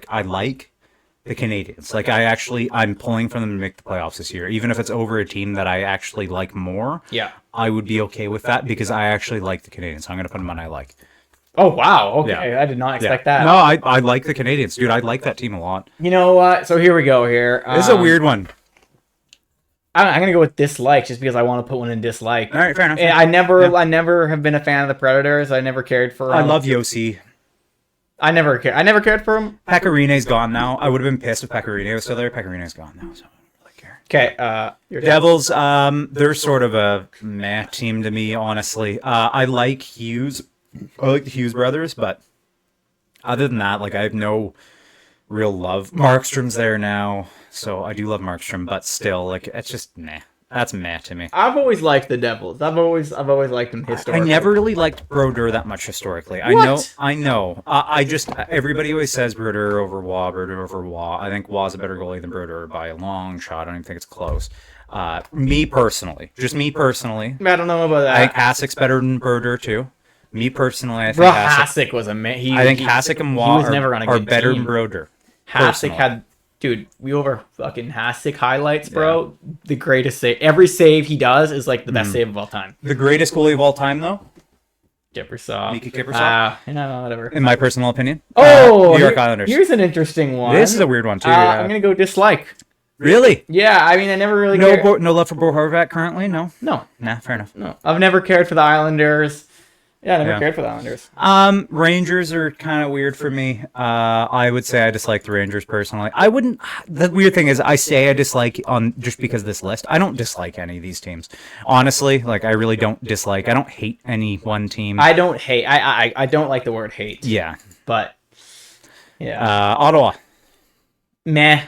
Canadians. Like, I'm pulling for them to make the playoffs this year, even if it's over a team that I actually like more. Yeah. I would be okay with that because I actually like the Canadians. So I'm gonna put them on I like. Oh wow! Okay, Yeah. I did not expect that. No, I like the Canadians, dude. I like that team a lot. You know what? So here we go. Here, This is a weird one. I'm gonna go with dislike just because I want to put one in dislike. All right, fair enough. And I never have been a fan of the Predators. I never cared for them. I love Yossi. I never cared for him. Pekarine's gone now. I would have been pissed if Pecorine was still there. Pekarine's gone now, so I don't really care. Okay, your Devils, they're sort of a meh team to me, honestly. I like Hughes. I like the Hughes brothers, but other than that, like, I have no real love. Markstrom's there now, so I do love Markstrom, but still, like, it's just meh. That's meh to me. I've always liked the Devils. I've always liked them historically. I never really liked Brodeur that much historically. What? I know. I just, everybody always says Brodeur over Waugh. I think Waugh's a better goalie than Brodeur by a long shot. I don't even think it's close. Me personally. I don't know about that. I think Hasek's better than Brodeur too. Me personally, I think Hasek was a man. I think Hasek and Waugh are better than Brodeur. Hasek had, dude, we over fucking Hasek highlights, bro. Yeah. The greatest save. Every save he does is like the best save of all time. The greatest goalie of all time, though? Kiprusoff. Mika Kiprusoff? Whatever. In my personal opinion. Oh! New York Islanders. Here's an interesting one. This is a weird one, too. I'm going to go dislike. Really? Yeah, I mean, I never really cared. No love for Bo Horvat currently? No? No. Nah, fair enough. No. I've never cared for the Islanders. Yeah, I never cared for the Islanders. Rangers are kind of weird for me. I would say I dislike the Rangers personally. I wouldn't. The weird thing is, I say I dislike on just because of this list. I don't dislike any of these teams. Honestly, like, I really don't dislike. I don't hate any one team. I don't hate. I don't like the word hate. Yeah. But yeah. Ottawa. Meh.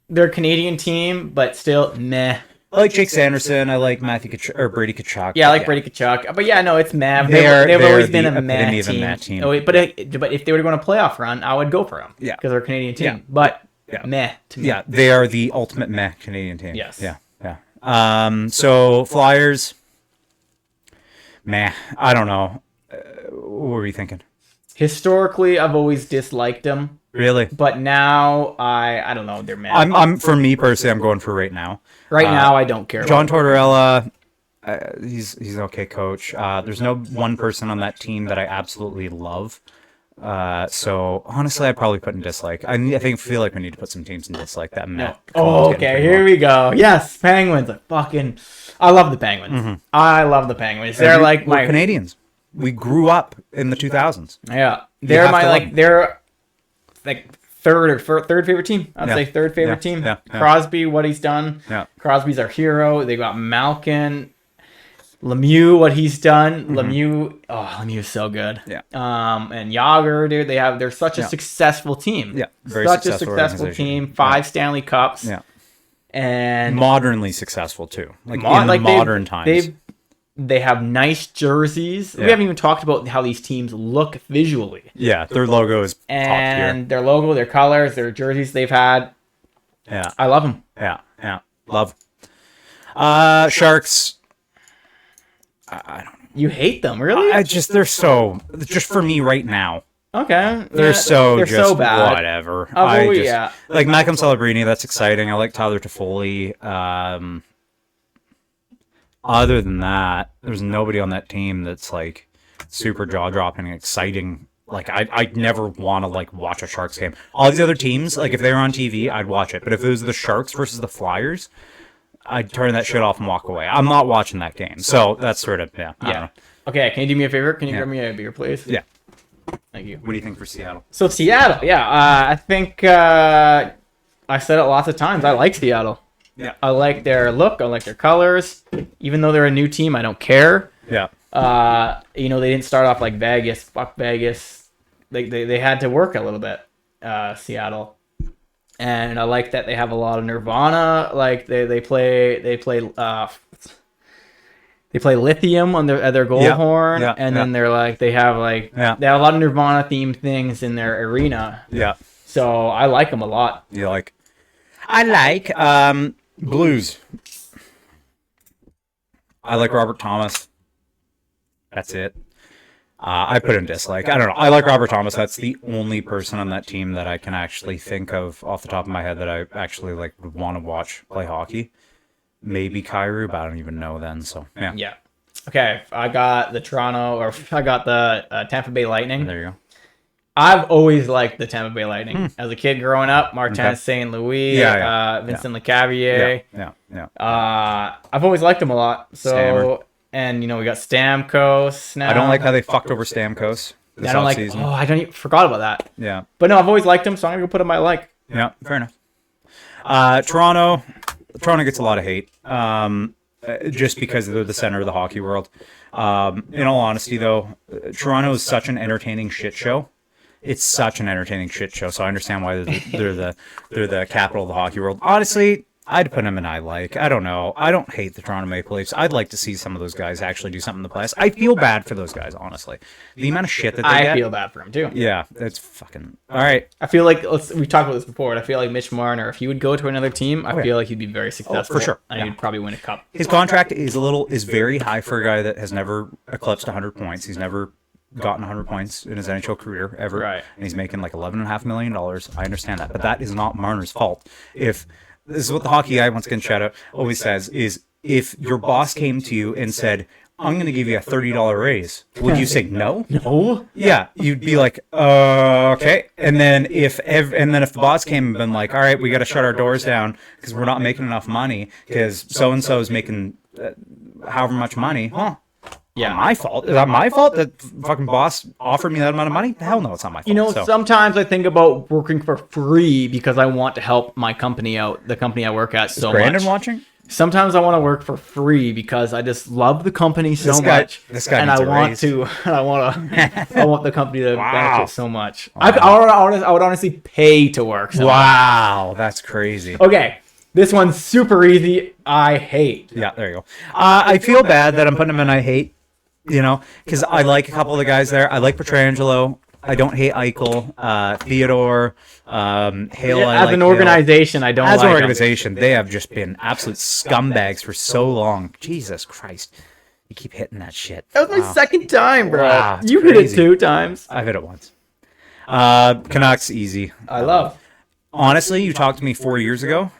They're a Canadian team, but still meh. I like Jake Sanderson. I like Brady Tkachuk. Yeah, I like Brady Tkachuk. But yeah, no, it's meh. They've always been a meh team. Oh, but if they were going to playoff run, I would go for them. Yeah, because they're a Canadian team. Yeah. But meh to me. Yeah, they are the ultimate meh Canadian team. Yes. Yeah. So Flyers. Meh. I don't know. What were you thinking? Historically, I've always disliked them. Really? But now I don't know. They're meh. I'm for me personally. I'm going for right now. Right now, I don't care. John Tortorella, he's an okay coach. There's no one person on that team that I absolutely love. So honestly, I'd probably put in dislike. I feel like we need to put some teams in dislike. That meh. Oh, okay. Here we go. Yes, Penguins. I love the Penguins. Mm-hmm. I love the Penguins. They're like my Canadians. We grew up in the 2000s. Yeah, they're third favorite team. I'd say third favorite team. Yeah. Crosby, what he's done. Yeah. Crosby's our hero. They got Malkin. Lemieux, what he's done. Lemieux is so good. Yeah. And Yager, dude, they're such a successful team. Yeah. Very such a successful team. 5 Stanley Cups. Yeah. And modernly successful too. Like modern times. They have nice jerseys. Yeah. We haven't even talked about how these teams look visually. Yeah, their logo is and top their logo, their colors, their jerseys they've had. Yeah, I love them. Yeah, love. Sharks. I don't know. You hate them, really? They're so just for me right now. Okay, they're so bad. Whatever. Yeah, like Malcolm Celebrini. That's exciting. I like Tyler Toffoli. Other than that, there's nobody on that team that's like super jaw-dropping and exciting. Like I'd never want to like watch a Sharks game. All these other teams, like if they were on TV, I'd watch it. But if it was the Sharks versus the Flyers, I'd turn that shit off and walk away. I'm not watching that game. So that's sort of I don't know. Okay, can you do me a favor? Can you grab me a beer, please? Yeah. Thank you. What do you think for Seattle? So Seattle, I think I said it lots of times. I like Seattle. Yeah. I like their look. I like their colors. Even though they're a new team, I don't care. Yeah. They didn't start off like Vegas. Fuck Vegas. They had to work a little bit, Seattle. And I like that they have a lot of Nirvana. Like they play Lithium on their goal horn, and then they have a lot of Nirvana themed things in their arena. Yeah. So I like them a lot. I like Blues. I like Robert Thomas. That's it. I put in dislike. I don't know. I like Robert Thomas. That's the only person on that team that I can actually think of off the top of my head that I actually would want to watch play hockey. Maybe Kyrou, but I don't even know then. So yeah. Yeah. Okay. I got the Tampa Bay Lightning. There you go. I've always liked the Tampa Bay Lightning. As a kid growing up, Martin St. Louis, Vincent Lecavalier. Yeah. I've always liked them a lot. So, Stammer. and we got Stamkos now. I don't like how they fucked over Stamkos this offseason. I forgot about that. Yeah. But no, I've always liked them, so I'm going to go put them my like. Yeah, fair enough. Toronto gets a lot of hate. Just because they're the center of the hockey world. In all honesty, though, Toronto is such an entertaining shit show. It's such an entertaining shit show, so I understand why they're the capital of the hockey world. Honestly, I'd put them in I like. I don't know. I don't hate the Toronto Maple Leafs. I'd like to see some of those guys actually do something in the playoffs. I feel bad for those guys, honestly. The amount of shit that they get. I feel bad for them, too. Yeah, it's fucking... All right. I feel like... we talked about this before, and I feel like Mitch Marner, if he would go to another team, I feel like he'd be very successful. For sure. And he'd probably win a cup. His contract is very high for a guy that has never eclipsed 100 points. He's never gotten 100 points in his NHL career ever. Right. And he's making like $11.5 million. I understand that. But that is not Marner's fault. This is what the hockey guy, once again, shout out, always says, is if your boss came to you and said, I'm going to give you a $30 raise, would you say no? No. Yeah, you'd be like, okay. And then if the boss came and been like, all right, we got to shut our doors down because we're not making enough money because so-and-so is making however much money, yeah, my fault. Is that my fault that fucking boss offered me that amount of money? Hell no, it's not my fault. Sometimes I think about working for free because I want to help my company out, the company I work at, so much. Is Brandon watching? Sometimes I want to work for free because I just love the company so much. This guy and needs I a want raise. to. I want the company to benefit so much. Wow. I would honestly pay to work. So wow, that's crazy. Okay. This one's super easy. I hate. Yeah, there you go. I feel bad that I'm putting him in I hate, because I like a couple of the guys there. I like Pietrangelo. I don't hate Eichel, Theodore, Hale. As an organization, I don't like them. As an organization, they have just been absolute scumbags for so long. Jesus Christ. You keep hitting that shit. That was my second time, bro. Wow, you hit it 2 times. I've hit it once. Canucks, easy. I love. Honestly, you talked to me 4 years ago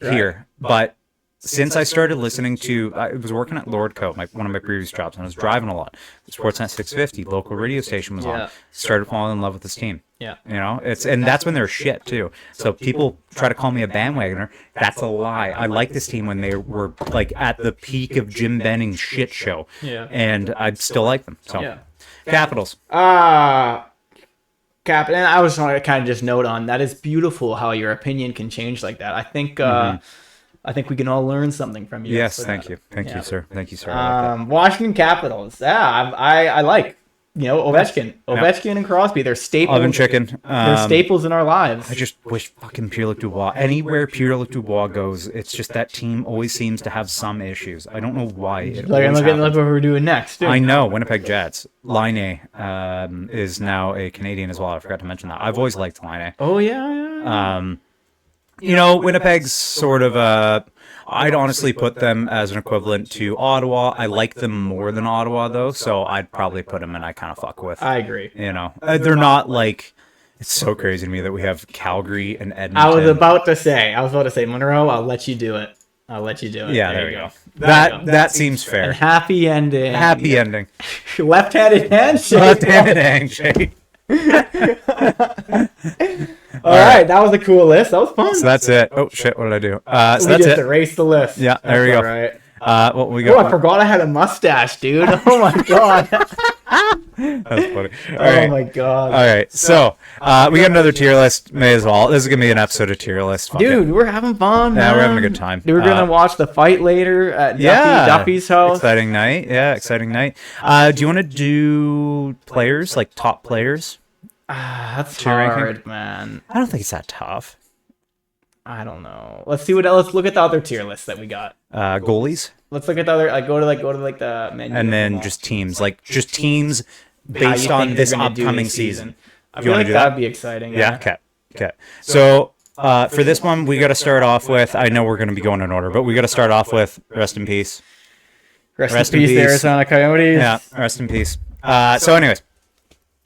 here, but since I started listening to, I was working at Lordco, one of my previous jobs, and I was driving a lot. The Sportsnet 650, local radio station was on. Started falling in love with this team. Yeah. And that's when they're shit too. So people try to call me a bandwagoner. That's a lie. I like this team when they were like at the peak of Jim Benning's shit show. Yeah. And I still like them. So Capitals. And I was trying to kind of just note on that is beautiful how your opinion can change like that. I think I think we can all learn something from you. Yes, thank you. Thank you, sir. Thank you, sir. Washington Capitals. Yeah, I like. Ovechkin. Ovechkin and Crosby. They're staples. Oven chicken. They're staples in our lives. I just wish fucking Pierre-Luc Dubois. Anywhere Pierre-Luc Dubois goes, it's just that team always seems to have some issues. I don't know why. Look what we're doing next. I know. Winnipeg Jets. Laine is now a Canadian as well. I forgot to mention that. I've always liked Laine. Oh, yeah. Winnipeg's sort of I'd honestly put them as an equivalent to Ottawa. I like them more than Ottawa, though, so I'd probably put them in I kind of fuck with. I agree. They're not like... It's so crazy to me that we have Calgary and Edmonton. I was about to say, Monroe, I'll let you do it. Yeah, there you go. That seems fair. And happy ending. Happy ending. Left-handed handshake. Left-handed handshake. All right, that was a cool list. That was fun. So that's it. Oh shit, what did I do? So that's just erased the list. Yeah, there we go. All right. What we got? I forgot I had a mustache, dude. Oh my god. That's funny. Oh my god. All right, so we got another tier list. May as well. This is gonna be an episode of tier list. Fuck dude, it. we're having fun. Yeah, man. we're having a good time. We're gonna watch the fight later at Duffy's house. Exciting night. Yeah, exciting night. Do you want to do players, like top players? That's tier hard, ranking? man. I don't think it's that tough. I don't know. Let's see what else. Let's look at the other tier lists that we got. Goalies. Let's look at the other. Go to the menu. And then just teams, based on this upcoming season. I feel like that'd be exciting. Yeah. Okay. So for this one, we got to start off with. I know we're going to be going in order, but we got to start off with rest in peace. Rest in peace, the Arizona Coyotes. Yeah. Rest in peace. So, anyways.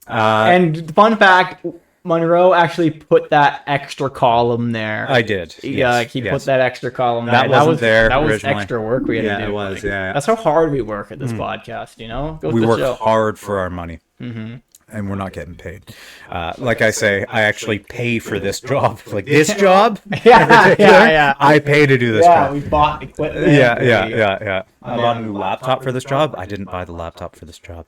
And fun fact. Monroe actually put that extra column there. I did. Yeah, he put that extra column there. That wasn't there That was originally. extra work we had to do. It was, yeah. That's how hard we work at this podcast, We work hard for our money. Mm-hmm. And we're not getting paid. Like I say, I actually pay for this job. Like this job? yeah. I pay to do this job. Yeah, we bought equipment. Yeah. I bought a new laptop for this job. I didn't buy the laptop for this job.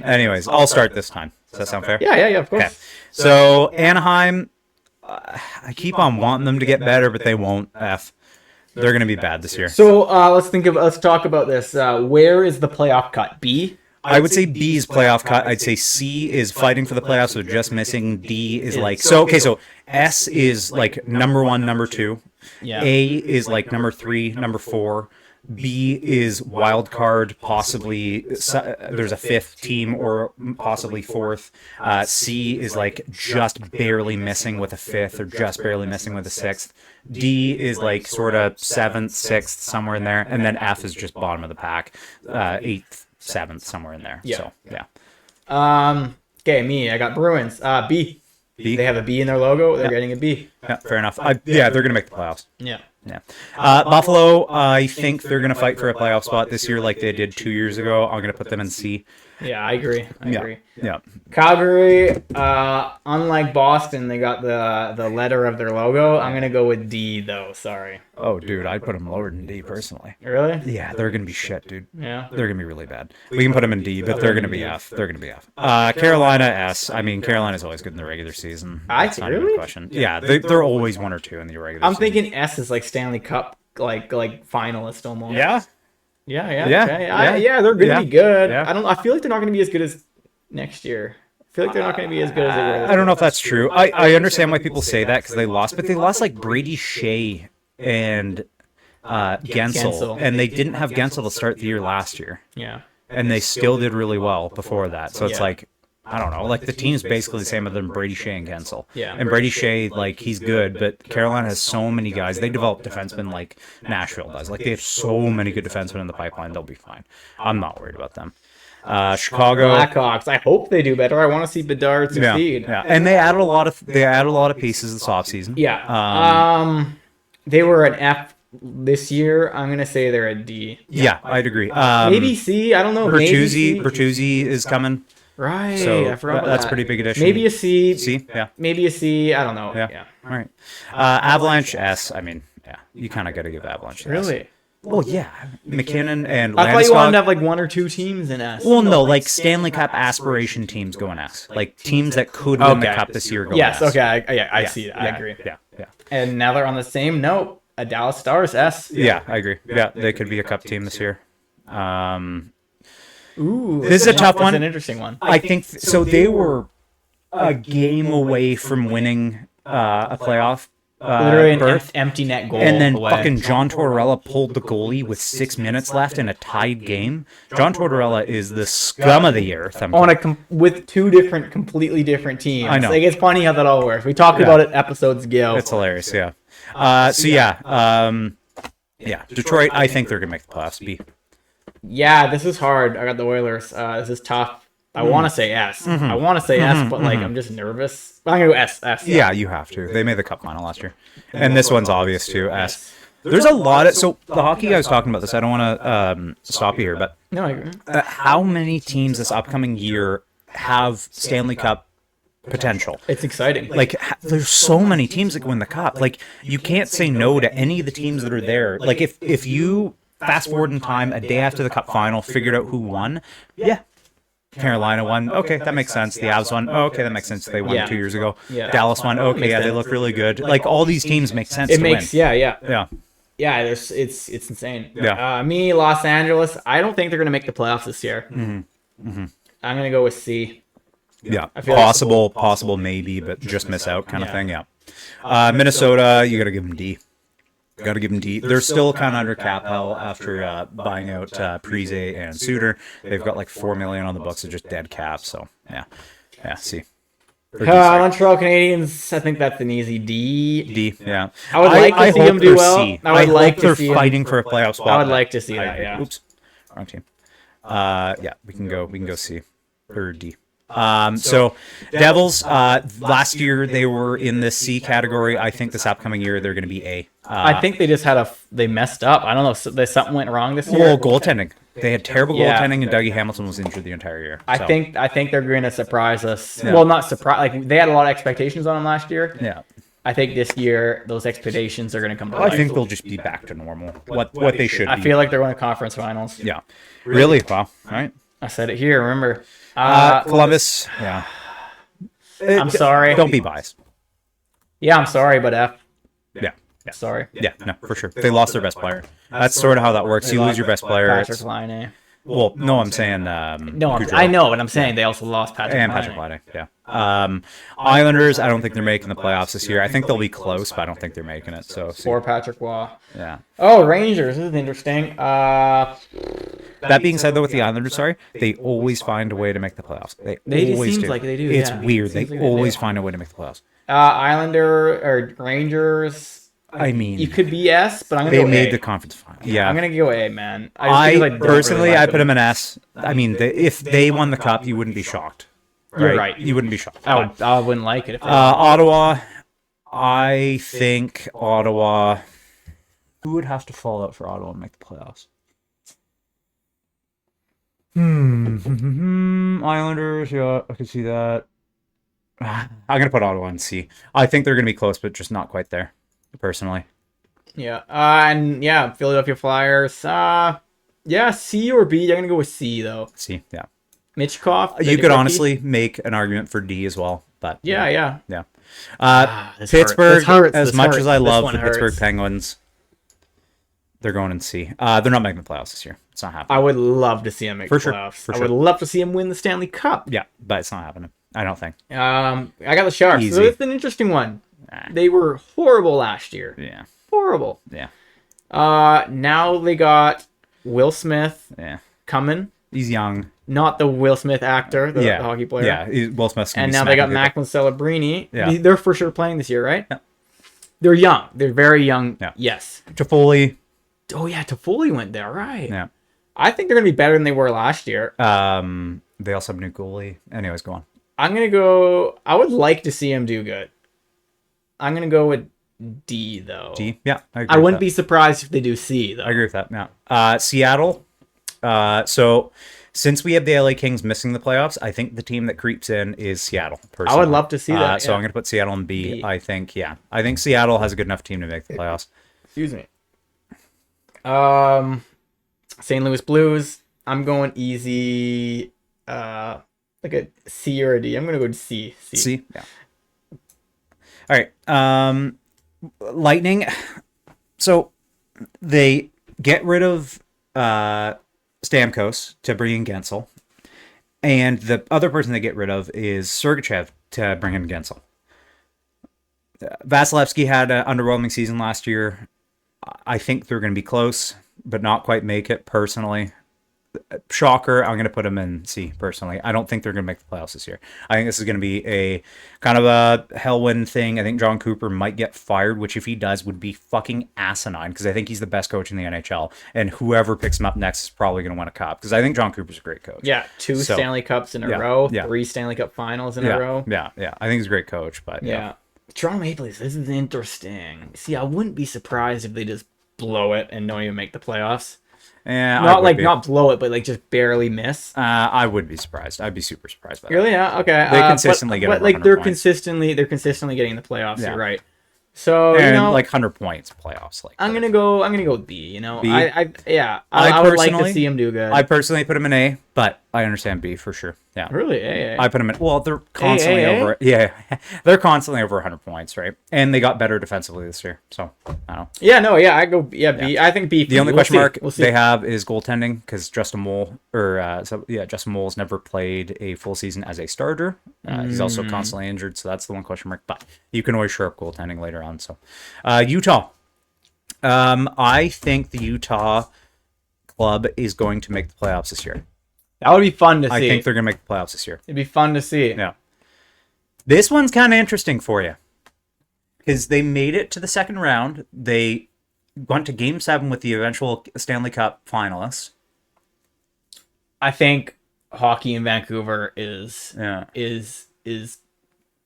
Anyways, I'll start this time. Does that sound fair? Yeah, of course. Okay. So, Anaheim, I keep on wanting them to get better, but they won't. They're going to be bad this year. So, let's talk about this. Where is the playoff cut? B? I would say B is playoff cut. I'd say C is fighting for the playoffs, so just missing. D is like... So S is like number 1, number 2. Yeah. A is like number 3, number 4. B is wild card, possibly there's a 5th team or possibly 4th. C is like just barely missing with a 5th or just barely missing with a 6th. D is like sort of 7th, 6th, somewhere in there. And then F is just bottom of the pack, 8th, 7th, somewhere in there. Yeah. So, yeah. Okay, me. I got Bruins. B. B. They have a B in their logo. They're getting a B. Yeah, fair enough. They're going to make the playoffs. Yeah. Buffalo, I think they're going to fight for a playoff spot this year like they did 2 years ago. I'm going to put them in C. Yeah, I agree. Yeah. Calgary, unlike Boston, they got the letter of their logo. I'm going to go with D, though. Sorry. Oh, dude, I'd put them lower than D, personally. Really? Yeah, they're going to be shit, dude. Yeah. They're going to be really bad. We can put them in D, but they're going to be F. Carolina, S. I mean, Carolina's always good in the regular season. That's not even a question. Yeah, they're always 1 or 2 in the regular season. I'm thinking S is like Stanley Cup, like finalist almost. Yeah? Yeah. They're gonna be good. Yeah. I feel like they're not gonna be as good as next year. I feel like they're not gonna be as good as they were. I don't know if that's true. I understand why people say that because they lost, but they lost like Brady Shea and Gensel, and they didn't have Gensel to start the year last year. Yeah. And they still did really well before that. So it's like, I don't know. Like the team's basically the same other than Brady Shea and Gensel. Yeah. And Brady Shea, like he's good, but Carolina has so many guys. They develop defensemen like Nashville does. Like they have so many good defensemen in the pipeline. They'll be fine. I'm not worried about them. Chicago Blackhawks. I hope they do better. I want to see Bedard succeed. Yeah. And they added a lot of pieces this offseason. Yeah. They were an F this year. I'm gonna say they're a D. Yeah, I'd agree. Maybe C. I don't know. Bertuzzi is coming. Right. So I forgot that's that. pretty big addition. Maybe a C. C. Yeah. Maybe a C. I don't know. Yeah. All right. Avalanche S. I mean, yeah. You kind of got to give Avalanche S. Really? Well, yeah. McKinnon and Landeskog. I thought you wanted to have like 1 or 2 teams in S. Well, no, like Stanley Cup aspiration teams go in S. Like teams that could win the cup this year go in S. Yes. Okay. I see. I agree. Yeah. And now they're on the same note. A Dallas Stars S. Yeah, I agree. Yeah, they could be a cup team this year. Ooh, this is a tough one. It's an interesting one. I think so. They were a game away from winning a playoff Literally an berth, empty net goal. and then away. fucking John Tortorella pulled the goalie with 6 minutes left in a tied game. John Tortorella is the scum of the earth. With two completely different teams. I know. Like, it's funny how that all works. We talked about it episodes ago. It's hilarious. Yeah. Yeah. Detroit. I think they're gonna make the playoffs. B. Yeah, this is hard. I got the Oilers. This is tough. I want to say S. I want to say S, but like I'm just nervous. I'm gonna go S. Yeah, you have to. They made the cup final last year, and this one's obvious too. S. There's a lot of the hockey I was talking about this. I don't want to stop you here, but no, I agree. How many teams this upcoming year have Stanley Cup potential? It's exciting. Like, there's so many teams that can win the cup. Like, you can't say no to any of the teams that are there. Like, if you fast forward in time, a day after the cup final, figured out who won, yeah. Carolina won. Okay, that makes sense. The Avs won. Oh, okay, that makes sense. They won 2 years ago. Yeah. Dallas won. Okay, yeah, they look really good. Like, all these teams make sense to win. Yeah. It's insane. Yeah. Me, Los Angeles. I don't think they're gonna make the playoffs this year. I'm gonna go with C. Yeah, possible, maybe, but just miss out kind of thing. Yeah. Minnesota, you got to give them D. They're still kind of under cap hell after buying out Parise and Suter. They've got like $4 million on the books of just dead cap. So yeah, C. Montreal Canadiens. I think that's an easy D. D. Yeah. I would like to see them do well. C. I would like to see they're fighting for a playoff spot. I would like to see that. Yeah. Oops. Wrong team. Yeah, we can go C or D. So Devils, last year they were in the C category. I think this upcoming year they're going to be A. I think they just they messed up. I don't know. Something went wrong this year. Well, goaltending. They had terrible goaltending, and Dougie Hamilton was injured the entire year. I think they're going to surprise us. Yeah. Well, not surprise. Like, they had a lot of expectations on them last year. Yeah. I think this year those expectations are going to come to life. I think they'll just be back to normal. What they should be. I feel like they're going to conference finals. Yeah. Really? Wow. All right. I said it here. Remember. Columbus. Yeah. I'm sorry. Don't be biased. Yeah, I'm sorry, but F. Yeah. Sorry. Yeah, no, for sure. They lost their best player. That's sort of how that works. You lose your best player. Patrick Laine. Well, no, I'm saying. I know, but I'm saying they also lost Patrick Laine. Yeah. Islanders, I don't think they're making the playoffs this year. I think they'll be close, but I don't think they're making it. So. For Patrick Waugh. Yeah. Oh, Rangers. This is interesting. That being said, though, with the Islanders, they always find a way to make the playoffs. They always seems do. like they do. It's weird. They always find a way to make the playoffs. Islander or Rangers. I mean, you could be S, but I'm gonna go A. They made the conference final. Yeah, I'm gonna go A, man. I personally, I put them in S. I mean, if they won the cup, you wouldn't be shocked. Right? You're right. You wouldn't be shocked. I wouldn't like it. If Ottawa, I think Ottawa. Who would have to fall out for Ottawa and make the playoffs? Islanders, yeah, I could see that. I'm gonna put Ottawa in C. I think they're gonna be close, but just not quite there. Personally. Yeah. Philadelphia Flyers. C or B. I'm gonna go with C though. C. Yeah. Mitchkov. You could honestly make an argument for D as well, but yeah. Pittsburgh. As much as I love the Pittsburgh Penguins, they're going in C. They're not making the playoffs this year. It's not happening. I would love to see them make the playoffs. For sure. I would love to see them win the Stanley Cup. Yeah, but it's not happening. I don't think. I got the Sharks. Easy. So it's an interesting one. They were horrible last year. Yeah. Horrible. Yeah. Now they got Will Smith. Yeah. Coming. He's young. Not the Will Smith actor, the hockey player. Yeah, Will Smith. And now they got Macklin Celebrini. Yeah. They're for sure playing this year, right? Yeah. They're young. They're very young. Yeah. Yes. Toffoli. Oh, yeah. Toffoli went there, right? Yeah. I think they're going to be better than they were last year. They also have a new goalie. Anyways, go on. I'm going to go... I would like to see him do good. I'm going to go with D, though. D? Yeah, I wouldn't be surprised if they do C, though. I agree with that, yeah. Seattle. So, since we have the LA Kings missing the playoffs, I think the team that creeps in is Seattle, personally. I would love to see that, So, I'm going to put Seattle in B. I think Seattle has a good enough team to make the playoffs. Excuse me. St. Louis Blues. I'm going easy... like a C or a D. I'm going to go to C. C? Yeah. All right. Lightning. So they get rid of Stamkos to bring in Gensel. And the other person they get rid of is Sergachev to bring in Gensel. Vasilevsky had an underwhelming season last year. I think they're going to be close, but not quite make it personally. Shocker, I'm going to put them in C personally. I don't think they're going to make the playoffs this year. I think this is going to be a kind of a hell-win thing. I think John Cooper might get fired, which if he does would be fucking asinine because I think he's the best coach in the NHL. And whoever picks him up next is probably going to win a cup because I think John Cooper's a great coach. Yeah, two Stanley Cups in a row, 3 Stanley Cup finals in a row. Yeah. I think he's a great coach, but yeah. Toronto Maple Leafs, this is interesting. See, I wouldn't be surprised if they just blow it and don't even make the playoffs. Yeah, not blow it, but like just barely miss. I would be surprised. I'd be super surprised by that. Really? Yeah. Okay. They consistently get, but like they're points. consistently getting the playoffs. Yeah. You're right. So and like 100 points playoffs. Like I'm gonna go with B. You know, B? I would like to see him do good. I personally put him in A, but I understand B for sure. Yeah. Really? A. I put him in. Well, they're constantly over. Yeah, they're constantly over 100 points, right? And they got better defensively this year. So I don't know. Yeah. No. Yeah. I go. Yeah. B. I think B. The only question mark they have is goaltending because Justin Moll Justin Moll's never played a full season as a starter. He's also constantly injured, so that's the one question mark. But you can always shore up goaltending later on. So Utah. I think the Utah club is going to make the playoffs this year. That would be fun to see. I think they're going to make the playoffs this year. It'd be fun to see. Yeah. This one's kind of interesting for you because they made it to the second round. They went to Game 7 with the eventual Stanley Cup finalists. I think hockey in Vancouver is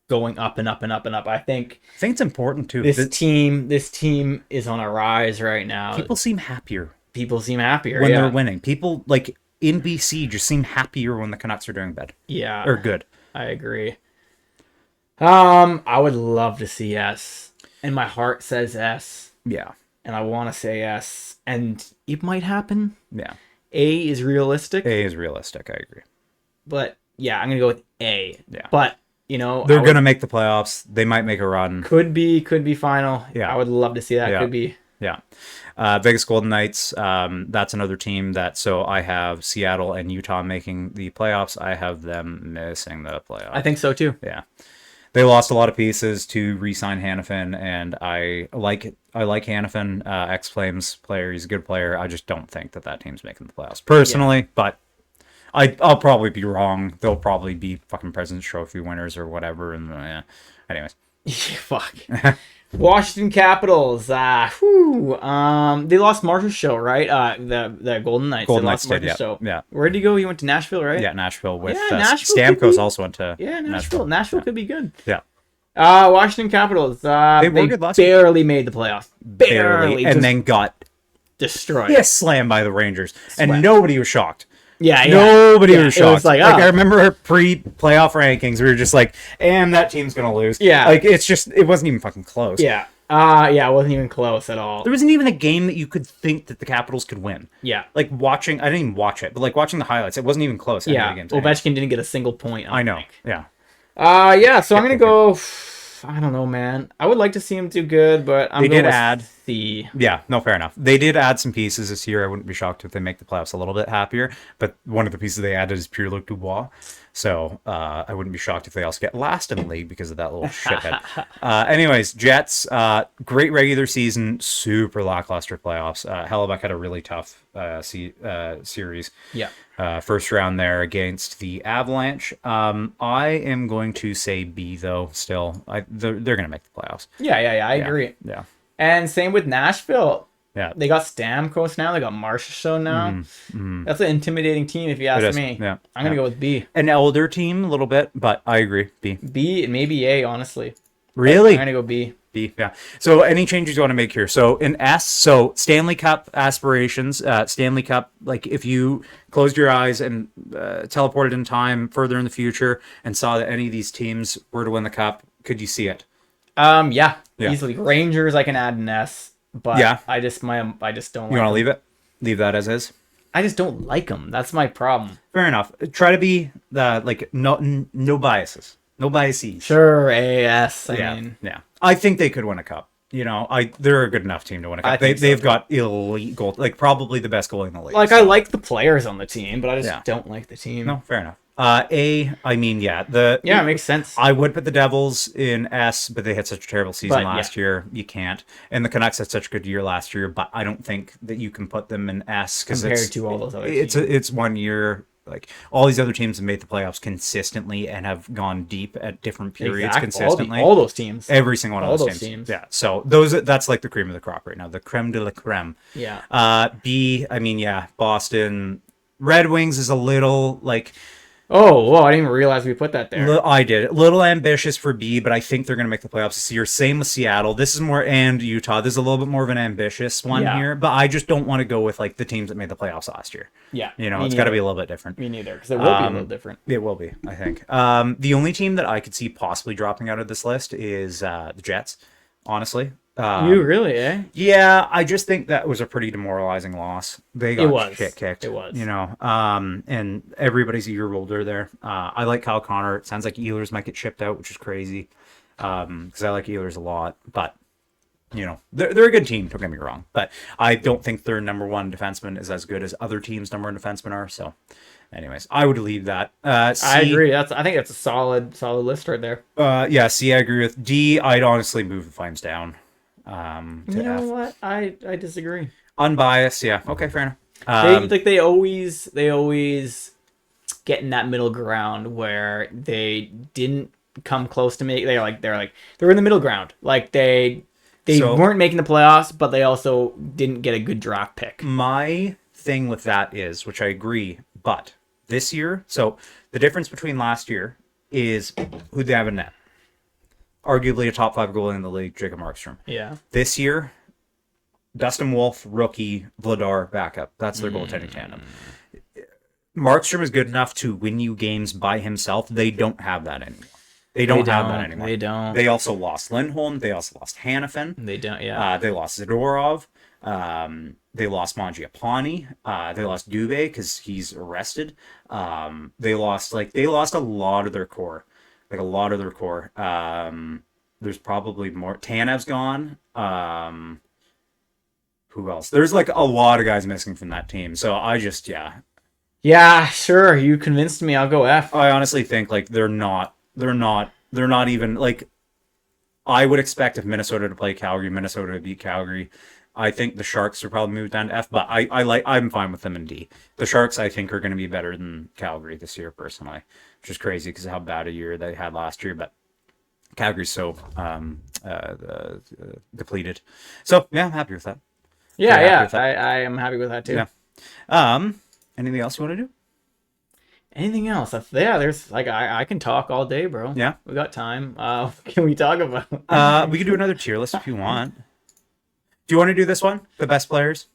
going up and up and up and up. I think it's important too. This team is on a rise right now. People seem happier. When they're winning. People like in BC just seem happier when the Canucks are doing bad. Yeah. Or good. I agree. I would love to see S. And my heart says S. Yeah. And I want to say S. And it might happen. Yeah. A is realistic. I agree. But yeah, I'm going to go with A. Yeah. But, you know. They're going to make the playoffs. They might make a run. Could be final. Yeah. I would love to see that. Yeah. Could be. Yeah. Vegas Golden Knights, that's another team so I have Seattle and Utah making the playoffs. I have them missing the playoffs. I think so too. Yeah. They lost a lot of pieces to re-sign Hannafin, and I like Hannafin, ex-Flames player. He's a good player. I just don't think that team's making the playoffs personally, but I'll probably be wrong. They'll probably be fucking President's Trophy winners or whatever. And anyways. Fuck. Washington Capitals. They lost Marchessault, right? The Golden Knights. Golden Knights did, yeah. Where did he go? He went to Nashville, right? Yeah, Nashville with Nashville Stamkos also went to Nashville. Nashville could be good. Yeah. Washington Capitals. They barely made the playoffs. Barely. And then got destroyed. Yeah, slammed by the Rangers. And nobody was shocked. Yeah. Nobody was shocked. It was like I remember our pre-playoff rankings, we were just like, and that team's going to lose. Yeah. Like, it wasn't even fucking close. Yeah. It wasn't even close at all. There wasn't even a game that you could think that the Capitals could win. Yeah. Like, I didn't even watch it, but like watching the highlights, it wasn't even close. Yeah. Ovechkin didn't get a single point. I know. Yeah. So I'm going to go... I don't know, man. I would like to see him do good, but I'm going with C. Yeah, no, fair enough. They did add some pieces this year. I wouldn't be shocked if they make the playoffs a little bit happier, but one of the pieces they added is Pierre-Luc Dubois. So I wouldn't be shocked if they also get last in the league because of that little shithead. Anyways, Jets, great regular season, super lackluster playoffs. Hellebuck had a really tough series. Yeah. First round there against the Avalanche. I am going to say B, though, still. They're going to make the playoffs. Yeah, I agree. Yeah. And same with Nashville. Yeah. They got Stamkos now. They got Marchessault now. Mm-hmm. That's an intimidating team, if you ask me. Yeah. I'm going to go with B. An elder team, a little bit, but I agree. B. B and maybe A, honestly. Really? I'm going to go B. B, yeah. So any changes you want to make here? So in S, Stanley Cup aspirations, Stanley Cup, like if you closed your eyes and teleported in time further in the future and saw that any of these teams were to win the Cup, could you see it? Yeah. Easily. Rangers, I can add an S. But yeah. I just don't like You want to leave it? Leave that as is? I just don't like them. That's my problem. Fair enough. Try to be no biases. No biases. Sure, AS. I mean. Yeah. I think they could win a cup. they're a good enough team to win a cup. They've got elite goal, like probably the best goalie in the league. Like, I like the players on the team, but I just don't like the team. No, fair enough. It makes sense. I would put the Devils in S, but they had such a terrible season last year. You can't. And the Canucks had such a good year last year, but I don't think that you can put them in S compared to all those other teams. It's 1 year. Like, all these other teams have made the playoffs consistently and have gone deep at different periods consistently. All those teams. Every single one of those teams. Yeah. So that's like the cream of the crop right now. The creme de la creme. Yeah. B, Boston Red Wings is a little like... Oh, whoa, I didn't even realize we put that there. I did. A little ambitious for B, but I think they're going to make the playoffs this year. Same with Seattle. This is more, and Utah. This is a little bit more of an ambitious one here, but I just don't want to go with like the teams that made the playoffs last year. Yeah. It's got to be a little bit different. Me neither, because it will be a little different. It will be, I think. The only team that I could see possibly dropping out of this list is the Jets, honestly. You really, eh? Yeah, I just think that was a pretty demoralizing loss. They got shit kicked. It was. And everybody's a year older there. I like Kyle Connor. It sounds like Ehlers might get shipped out, which is crazy. Because I like Ehlers a lot. But, they're a good team, don't get me wrong. But I don't think their number one defenseman is as good as other teams' number one defensemen are. So, anyways, I would leave that. C, I agree. I think that's a solid list right there. C, I agree with. D, I'd honestly move the Flames down. You know F. what? I disagree. Unbiased, yeah. Okay, fair enough. They always get in that middle ground where they didn't come close to make. They're in the middle ground. Like they weren't making the playoffs, but they also didn't get a good draft pick. My thing with that is, which I agree, but this year, so the difference between last year is who'd they have in net. Arguably a top 5 goalie in the league, Jacob Markstrom. Yeah. This year, Dustin Wolf, rookie, Vladar, backup. That's their goaltending tandem. Markstrom is good enough to win you games by himself. They don't have that anymore. They don't have that anymore. They don't. They also lost Lindholm. They also lost Hannafin. They don't, yeah. They lost Zadorov. They lost Mangiapane. They lost Dubé because he's arrested. They lost a lot of their core. There's probably more. Tanev's gone. Who else? There's like a lot of guys missing from that team. So I just, Yeah, sure. You convinced me. I'll go F. I honestly think like they're not even like, I would expect if Minnesota to play Calgary, Minnesota to beat Calgary. I think the Sharks are probably moved down to F, but I'm fine with them in D. The Sharks, I think, are going to be better than Calgary this year, personally, which is crazy because of how bad a year they had last year. But Calgary's so depleted. So yeah, I'm happy with that. Yeah, I am happy with that too. Yeah. Anything else you want to do? Anything else? There's like I can talk all day, bro. Yeah, we got time. Can we talk about? We could do another tier list if you want. Do you want to do this one? The best players?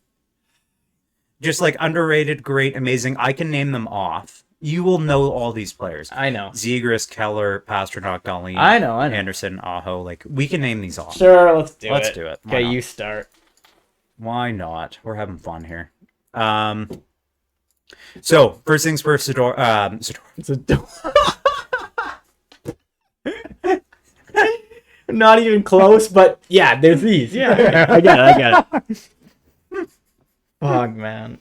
Just like underrated, great, amazing. I can name them off. You will know all these players. I know. Zegras, Keller, Pasternak, Dahlin. I know. Anderson, Aho. Like, we can name these off. Sure, let's do it. Okay, you start. Why not? We're having fun here. So, first things first, Zador. Not even close, but yeah, there's these. Yeah, I get it. Fuck, man.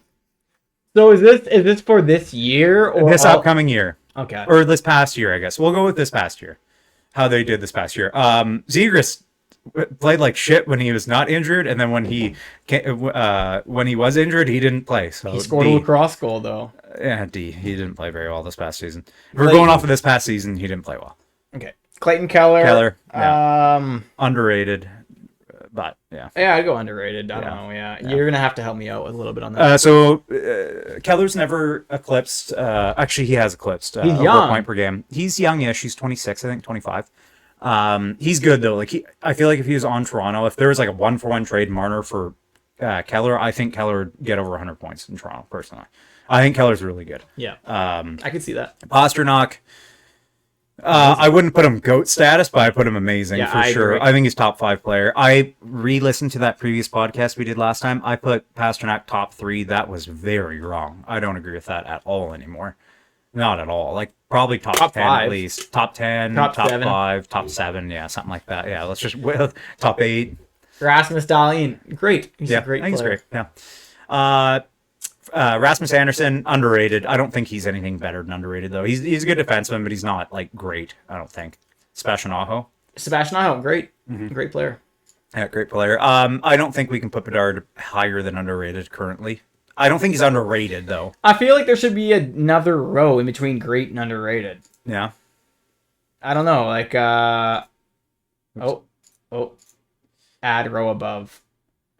So is this for this year or this upcoming year? Okay. Or this past year, I guess. We'll go with this past year. How they did this past year. Zegras played like shit when he was not injured, and then when he was injured, he didn't play. So he scored a lacrosse goal though. Yeah, D. He didn't play very well this past season. If we're going off of this past season, he didn't play well. Okay. Clayton Keller. Yeah. Underrated, but yeah. Yeah, I'd go underrated. I don't know. Yeah, you're gonna have to help me out with a little bit on that. Keller's never eclipsed. Actually, he has eclipsed. He's over young. A point per game. He's young-ish. He's 26, I think, 25. He's good though. Like I feel like if he was on Toronto, if there was like a 1-for-1 trade Marner for Keller, I think Keller would get over 100 points in Toronto. Personally, I think Keller's really good. Yeah. I could see that. Pasternak. I wouldn't put him GOAT status, but I put him amazing for sure. Agree. I think he's top 5 player. I re-listened to that previous podcast we did last time. I put Pasternak top 3. That was very wrong. I don't agree with that at all anymore. Not at all. Like probably top 10 5. at least. Top 10, top 5, top 7. Yeah, something like that. Yeah, let's just top 8. Rasmus Dahlin, great. He's a great I think player. he's great. Yeah. Rasmus Anderson, underrated. I don't think he's anything better than underrated though. He's a good defenseman, but he's not like great. I don't think. Sebastian Aho, great, great player. yeah, great player. I don't think we can put Bedard higher than underrated currently. I don't think he's underrated though. I feel like there should be another row in between great and underrated. Yeah. I don't know, like add row above.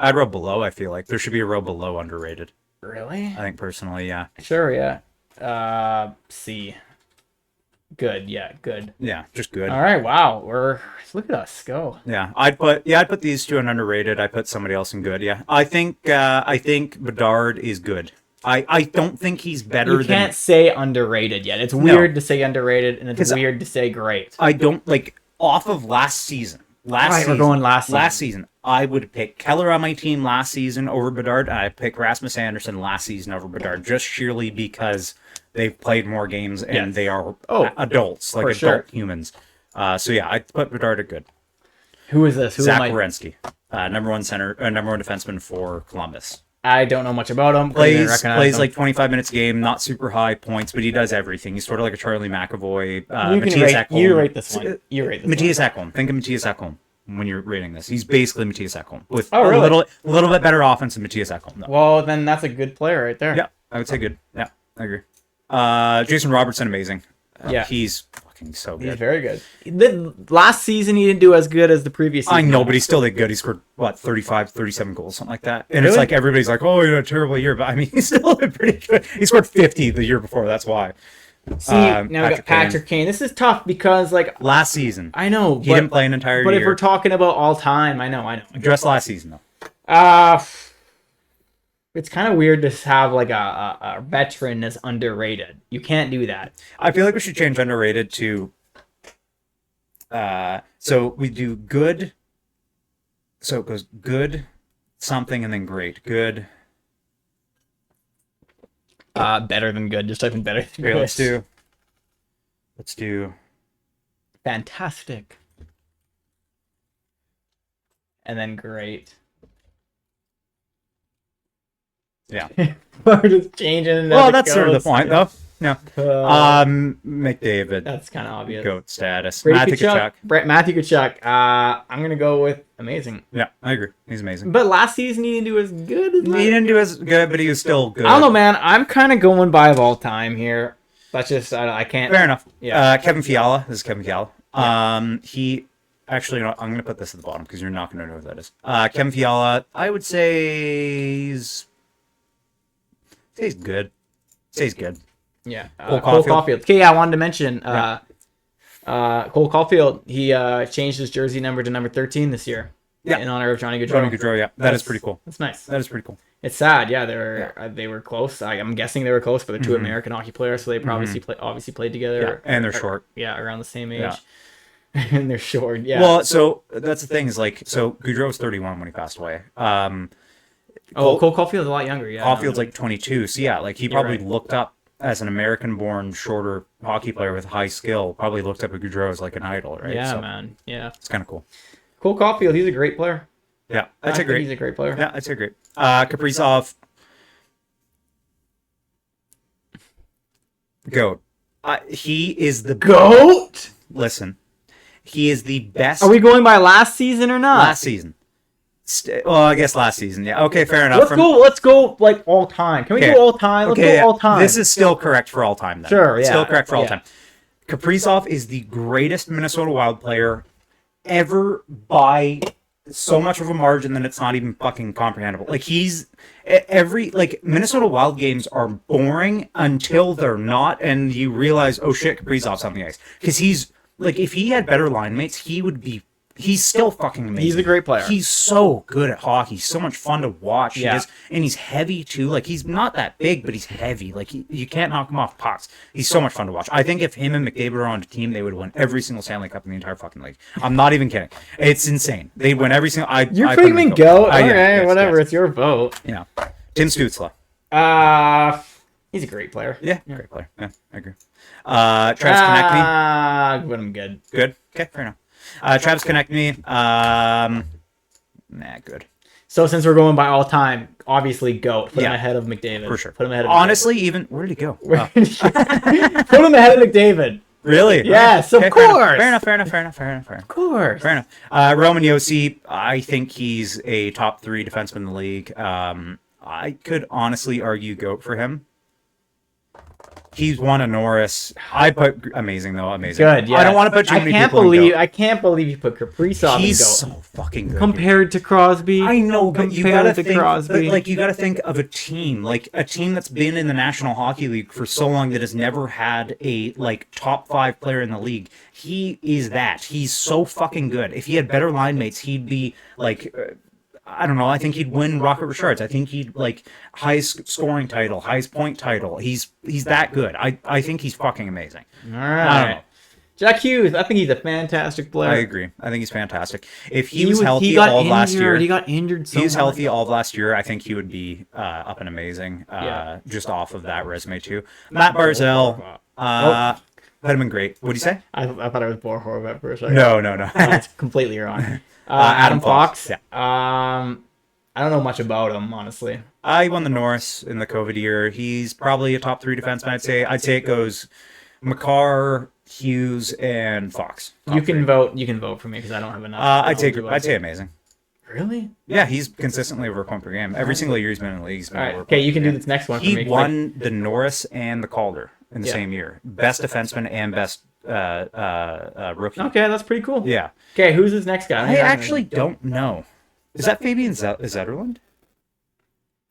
I'd row below. I feel like there should be a row below underrated. Really? I think personally, yeah. Sure, yeah. C. Good, yeah, good. Yeah, just good. All right, wow. Look at us go. Yeah, I'd put these two in underrated. I put somebody else in good. Yeah, I think Bedard is good. I don't think he's better. You can't say underrated yet. It's weird to say underrated, and it's weird to say great. I don't like off of last season. We're going last season. Last season, I would pick Keller on my team last season over Bedard, and I'd pick Rasmus Anderson last season over Bedard, just sheerly because they've played more games and they are adults, like adult humans. So yeah, I'd put Bedard at good. Who is this? Zach Werenski, number one defenseman for Columbus. I don't know much about him. Plays like 25 minutes a game, not super high points, but he does everything. He's sort of like a Charlie McAvoy. You rate this one. Matthias Ekholm. Think of Matthias Ekholm when you're rating this. He's basically Matthias Ekholm with really? a little bit better offense than Matthias Ekholm. Though. Well, then that's a good player right there. Yeah, I would say good. Yeah, I agree. Jason Robertson, amazing. He's fucking so good. He's very good. Last season, he didn't do as good as the previous season. I know, but he's still that good. He scored, 35, 37 goals, something like that. And It's like everybody's like, oh, you had a terrible year. But, I mean, he's still pretty good. He scored 50 the year before. That's why. See, now we got Patrick Kane. This is tough because, like... Last season. I know. He didn't play an entire year. But if we're talking about all time, I know. Just last season, though. It's kind of weird to have like a veteran that's underrated. You can't do that. I feel like we should change underrated to so we do good. So it goes good, something, and then great. Good. Better than good. Just type in better than good. Let's do fantastic. And then great. Yeah. We're just changing. Well, that's sort of the point, though. Yeah. McDavid. That's kind of obvious. GOAT status. Matthew Tkachuk. I'm gonna go with amazing. Yeah, I agree. He's amazing. But last season he didn't do as good. He didn't do as good, but he was still good. I don't know, man. I'm kind of going by of all time here. That's just I can't. Fair enough. Yeah. Kevin Fiala. This is Kevin Fiala. He actually, I'm going to put this at the bottom because you're not going to know who that is. Kevin Fiala. I would say he's good. He's good. Yeah. Cole Caulfield. Okay, yeah, I wanted to mention Cole Caulfield. He changed his jersey number to number 13 this year. Yeah. In honor of Johnny Gaudreau. Johnny Gaudreau, yeah. That is pretty cool. That's nice. That is pretty cool. It's sad, yeah. They were close. I'm guessing they were close, but they're two American hockey players, so they obviously played together. Yeah. And they're short. Yeah, around the same age. Yeah. And they're short. Yeah. Well, so that's the thing is Gaudreau was 31 when he passed away. Cole Caulfield's a lot younger. Yeah. Caulfield's like 22. So yeah, he probably looked up as an American-born, shorter hockey player with high skill. Probably looked up at Gaudreau as like an idol, right? Yeah, man. Yeah. It's kind of cool. Cole Caulfield, he's a great player. Yeah, that's great. He's a great player. Yeah, that's great. Kaprizov, GOAT. He is the GOAT. Listen, he is the best. Are we going by last season or not? Last season. Well, I guess last season. Yeah. Okay, fair enough. Let's go like all time. Can we do all time? Let's go all time. This is still correct for all time. Then. Sure. Yeah. Still correct for all time. Kaprizov is the greatest Minnesota Wild player ever by so much of a margin that it's not even fucking comprehensible. Minnesota Wild games are boring until they're not, and you realize, oh shit, Kaprizov's something nice. Because he's if he had better line mates, he's still fucking amazing. He's a great player. He's so good at hockey. He's so much fun to watch. Yeah. And he's heavy too. He's not that big, but he's heavy. You can't knock him off pucks. He's so much fun to watch. I think if him and McDavid were on a team, they would win every single Stanley Cup in the entire fucking league. I'm not even kidding. It's insane. They'd win every single. You're freaking GOAT. Okay, whatever. Yes. It's your vote. Yeah. Tim Stützle. He's a great player. Yeah, great player. Yeah, I agree. Travis Konechny. But I'm good. Good. Okay, fair enough. Travis Konechny. Nah, good. So since we're going by all time, obviously GOAT. Put him ahead of McDavid. For sure. Put him ahead of Honestly, even where did he go? Put him ahead of McDavid. Really? Yes, of course. Fair enough. Of course. Fair enough. Roman Josi, I think he's a top 3 defenseman in the league. I could honestly argue GOAT for him. He's won a Norris. I put amazing though, amazing. Good. Yeah. I don't want to put too many people in GOAT. I can't believe you put Kaprizov He's in GOAT. so fucking good. Compared to Crosby. I know, but you gotta think. Crosby. But, like, you gotta think of a team, like a team that's been in the National Hockey League for so long that has never had a like top 5 player in the league. He is that. He's so fucking good. If he had better line mates, he'd be like. I don't know. I think he'd win Rocket Richards. I think he'd like highest scoring title, highest point title. He's that good. I think he's fucking amazing. All right. Jack Hughes. I think he's a fantastic player. I agree. I think he's fantastic. If he was healthy all of last year, he got injured. He was healthy all of last year. I think he would be up and amazing. Just off of that resume too. Matt Barzal. Put him in great. What do you say? I thought it was Bo Horvat for a second. No. That's completely wrong. Adam Fox. Yeah. I don't know much about him, honestly. He won the Norris in the COVID year. He's probably a top 3 defenseman. I'd say it goes McCarr, Hughes, and Fox. You can vote for me because I don't have enough. I'd say amazing. Really? Yeah, he's consistently over a point per game. Every single year he's been in the league. All right. Okay, you can do this next one for me. He won the Norris and the Calder in the same year. Best defenseman and best rookie. Okay, that's pretty cool. Yeah. Okay, who's this next guy? I actually don't know. Is that Fabian Zetterlund?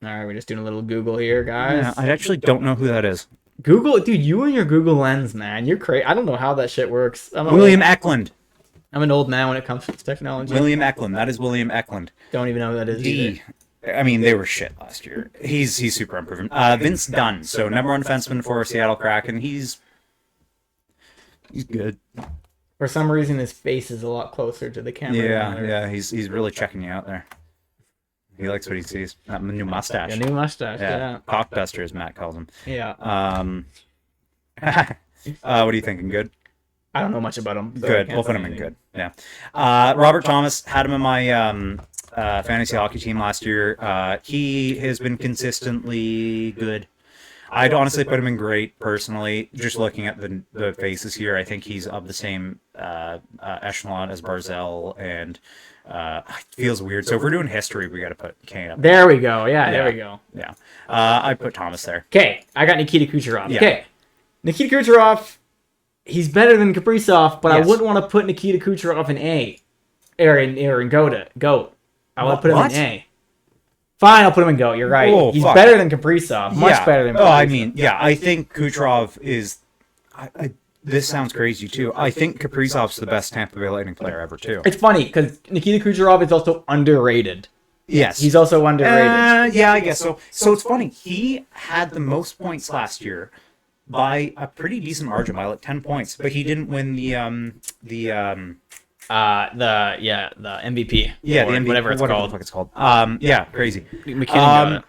All right, we're just doing a little Google here, guys. Yeah, I actually don't know who that is. Google, dude, you and your Google Lens, man. You're crazy. I don't know how that shit works. William Eklund. I'm an old man when it comes to technology. William Eklund. That is William Eklund. Don't even know who that is. I mean, they were shit last year. He's super unproven. Vince Dunn. So number 1 defenseman for Seattle Kraken. He's good. For some reason, his face is a lot closer to the camera. Yeah. He's really checking you out there. He likes what he sees. That new mustache. A new mustache. Yeah. Cock duster, as Matt calls him. Yeah. What are you thinking? Good. I don't know much about him. So Good. We'll put him in good. Yeah. Robert Thomas, had him in my fantasy hockey team last year. He has been consistently good. I'd honestly put him in great, personally. Just looking at the faces here, I think he's of the same echelon as Barzal, and it feels weird. So if we're doing history, we got to put Kane up. There we go. Yeah, there we go. Yeah. I'd put Thomas there. Okay, I got Nikita Kucherov. Yeah. Okay, Nikita Kucherov, he's better than Kaprizov, but I wouldn't want to put Nikita Kucherov in A, or in GOAT. I would put him in A. Fine, I'll put him in GOAT. You're right. He's better than Kaprizov. Much better than Kaprizov. Oh, I mean, I think Kucherov is... this sounds crazy, too. I think Kaprizov's the best Tampa Bay Lightning player ever, too. It's funny, because Nikita Kucherov is also underrated. Yes. He's also underrated. Yeah, I guess so. So it's funny. He had the most points last year by a pretty decent margin, by like 10 points, but he didn't win the MVP. Yeah, the MVP, whatever the fuck it's called. Yeah, crazy. McKinnon got it.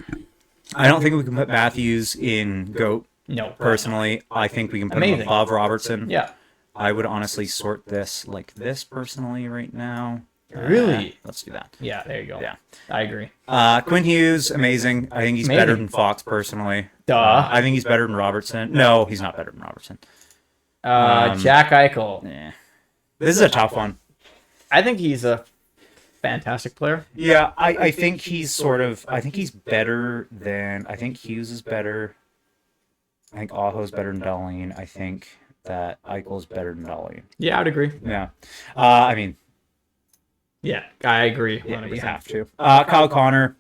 I don't think we can put Matthews in GOAT. No, personally, I think we can put him above Robertson. Yeah, I would honestly sort this like this personally right now. Really? Let's do that. Yeah, there you go. Yeah, I agree. Quinn Hughes, amazing. I think he's better than Fox personally. Duh. I think he's better than Robertson. No, he's not better than Robertson. Jack Eichel. Yeah. This is a tough one. I think he's a fantastic player. Yeah, I think he's sort of... I think he's better than... I think Hughes is better. I think Aho's better than Dahlin. I think that Eichel's better than Dahlin. Yeah, I would agree. Yeah. I mean... Yeah, I agree. 100%. Yeah, you have to. Kyle Connor.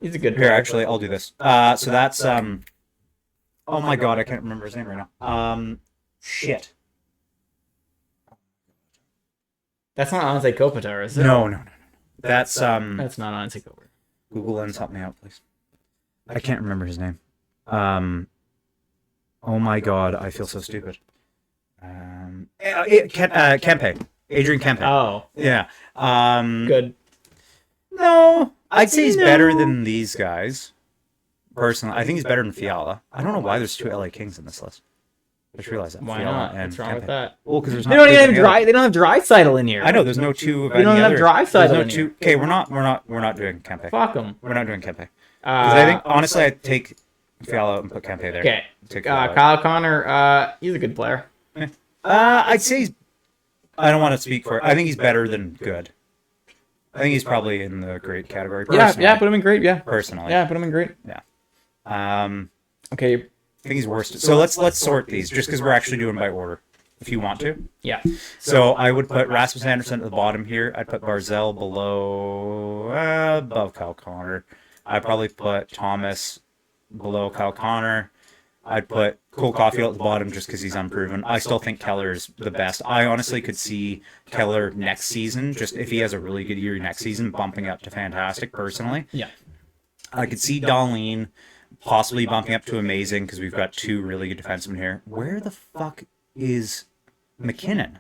He's a good player. player. Actually, I'll do this. So that's... oh my god, I can't remember his name right now. Shit. That's not Anze Kopitar, is it? No. That's That's not Anze Kopitar. Google Lens, help me out, please. I can't remember his name. Oh my god, I feel so stupid. Kempe. Adrian Kempe. Oh. Yeah. Good. No. I'd say he's better than these guys. Personally, I think he's better than Fiala. I don't know why there's 2 LA Kings in this list. I just realized that. Why Fiala not? and What's wrong with Kempe. that? Well, because there's They not. don't there's even have any other- They don't have Draisaitl in here. I know there's no two of They don't any have other. Draisaitl There's no in two. here. Okay, we're not doing Kempe. Fuck them. We're not doing Kempe. Because I think honestly, I'd take Fiala and put Kempe there. Okay. Take Fiala. Kyle Connor. He's a good player. I'd say I don't want to speak for. I think he's better than good. I think he's probably in the great category. Personally. Yeah. Put him in great. Yeah. Personally. Yeah. Put him in great. Yeah. Okay. I think he's worst. So let's sort these just because we're actually doing by order. If you want to. Yeah. So I would put Rasmus Anderson at the bottom here. I'd put Barzell above Kyle Connor. I'd probably put Thomas below Kyle Connor. I'd put Cole Caulfield at the bottom just because he's unproven. I still think Keller's the best. I honestly could see Keller next season, just if he has a really good year next season, bumping up to fantastic, personally. Yeah. I could see Dahlin possibly bumping up to amazing because we've got two really good defensemen here. Where the fuck is McKinnon?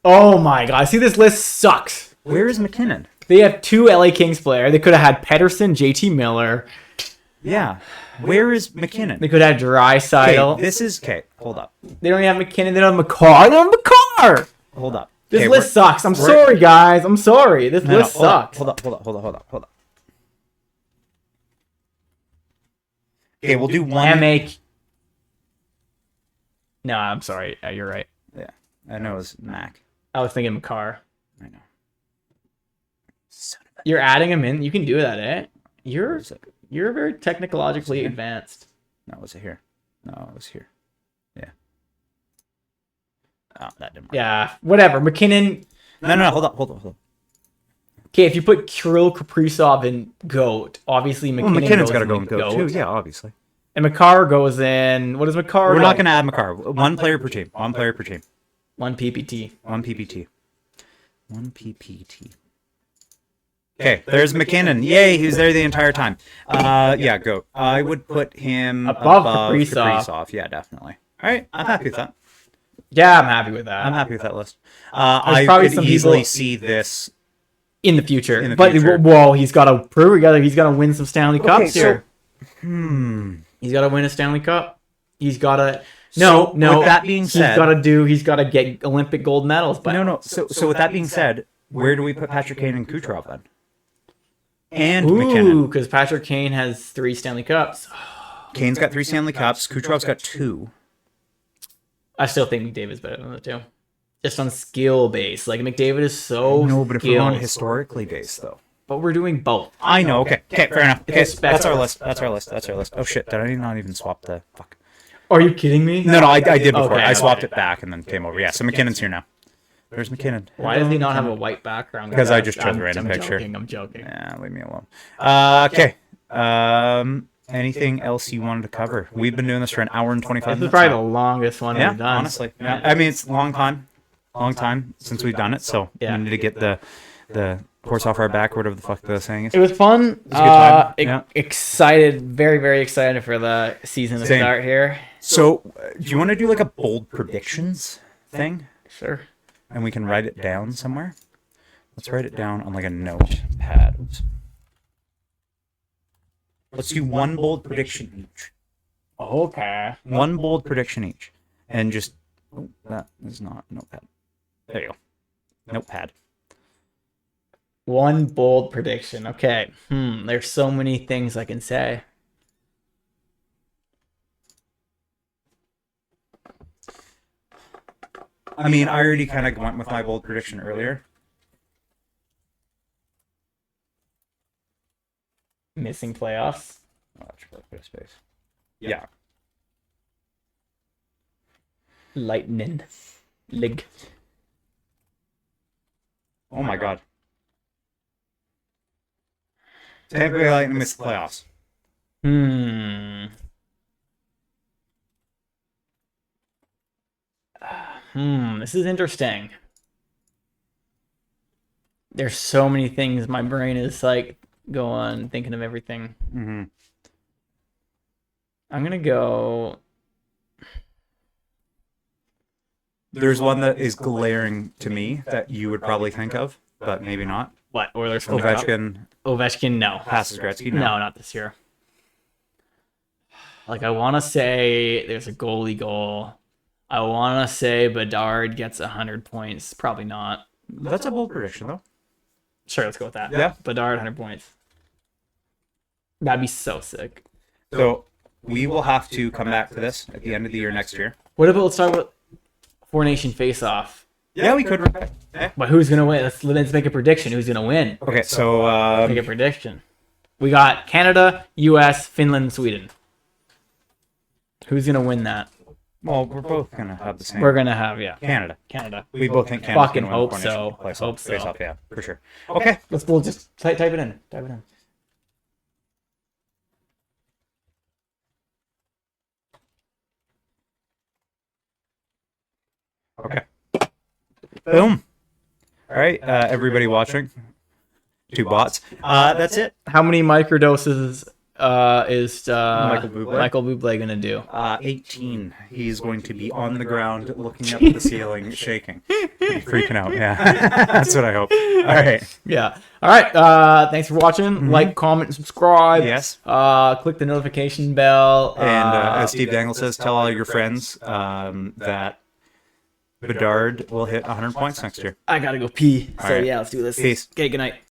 Oh my god. See, this list sucks. Where is McKinnon? They have two LA Kings player. They could have had Pedersen, JT Miller. Yeah. Where is McKinnon? They could have Draisaitl. Okay, this is... Okay, hold up. They don't even have McKinnon. They don't have McCarr. They don't have McCarr. Hold up. This Okay, list sucks. I'm sorry, guys. I'm sorry. This list sucks. Hold up. Okay, we'll do one... MH. No, I'm sorry. You're right. Yeah, I know it was Mac. I was thinking McCarr. I know. Son of You're adding him in. You can do that, eh? a... You're very technologically advanced. No, was it here? No, it was here. Yeah. Oh, that didn't work. Yeah, whatever. McKinnon. No, hold up. Okay, if you put Kirill Kaprizov in GOAT, obviously McKinnon's got to goes go in and go too. Yeah, obviously. And McCarr goes in. What is McCarr? We're not going to add McCarr. One player per team. One PPT. One PPT. Okay, there's McKinnon. Yay, he was there the entire time. Yeah, go. I would put him Above above Kaprizov. Kaprizov. Yeah, definitely. All right, I'm happy with that. Yeah, I'm happy with that. I'm happy with that list. I probably could some easily people- see this. in the future. In the but future. well, he's got to prove together. He's got to win some Stanley Cups so- here. He's got to win a Stanley Cup. He's got to. No. With that being said, he's got to get Olympic gold medals. But no. So with that being said, where do we put Patrick Kane and Kucherov then? And McKinnon. Because Patrick Kane has 3 Stanley Cups. Kane's got 3 Stanley Cups. Kucherov's got 2. I still think McDavid's better than the 2. Just on skill base. Like, McDavid is so No, but if we're on skilled. historically based, though. But we're doing both. I know. Okay, fair enough. Okay, It's that's our spectrum. list. Oh shit! Did I not even swap the fuck? Are you kidding me? No, I did before. Okay, I swapped okay. it back and then came over. Yeah, so McKinnon's here now. There's McKinnon. Why does he not have a white background? Because I just chose a random picture. I'm joking. Yeah, leave me alone. Okay. Anything else you wanted to cover? We've been doing this for an hour and 25 This is minutes. probably now. the longest one Yeah, we've done. honestly. Yeah. I mean, it's a long time since we've done it, so Yeah. we need to get the horse off our back, or whatever the fuck the saying is. It was fun. It was a good time. Yeah. Excited, very, very excited for the season to Same. start here. So, do you want to do like a bold predictions thing? Sure. And we can write it down somewhere? Let's write it down on like a notepad. Oops. Let's do one bold prediction each. Okay. One bold prediction each. And just... Oh, that is not notepad. There you go. Notepad. One bold prediction. Okay. There's so many things I can say. I mean, I already kind of went with my bold prediction earlier. Missing playoffs. Oh, I should probably put a space. Yeah. Lightning. Lig. Oh my god. Tampa Bay Lightning missed the playoffs. This is interesting. There's so many things. My brain is like going, thinking of everything. Mm-hmm. I'm gonna go. There's one that is glaring to me that you would probably think of, but maybe not. What? Oilers Gold Cup? Ovechkin, no. Passes Gretzky. No, not this year. Like, I want to say there's a goalie goal, I want to say Bedard gets 100 points. Probably not. That's a bold prediction, though. Sure, let's go with that. Yeah. Bedard, 100 points. That'd be so sick. So we will have to come back to this at the end of the year next year. What about, let's talk about Four Nation Face-Off. Yeah, we could. But who's going to win? Let's make a prediction. Who's going to win? Okay, so... make a prediction. We got Canada, U.S., Finland, Sweden. Who's going to win that? Well, we're both going to have the same. We're going to have, Canada. Canada. We both think Canada's fucking going to win. hope so. Hope so. Face-off, yeah, for sure. Okay. We'll just type it in. Type it in. Okay. Boom. All right, everybody watching. 2 bots. That's it. How many microdoses is Michael Bublé going to do? 18. He's going to be on the ground, looking up at the ceiling, shaking. Freaking out, yeah. That's what I hope. All right. Yeah. All right. Thanks for watching. Like, comment, and subscribe. Yes. Click the notification bell. And as Steve Dangle says, tell all your friends that Bedard will hit 100 points next year. I got to go pee. All So, right. yeah, let's do this. Peace. Okay, good night.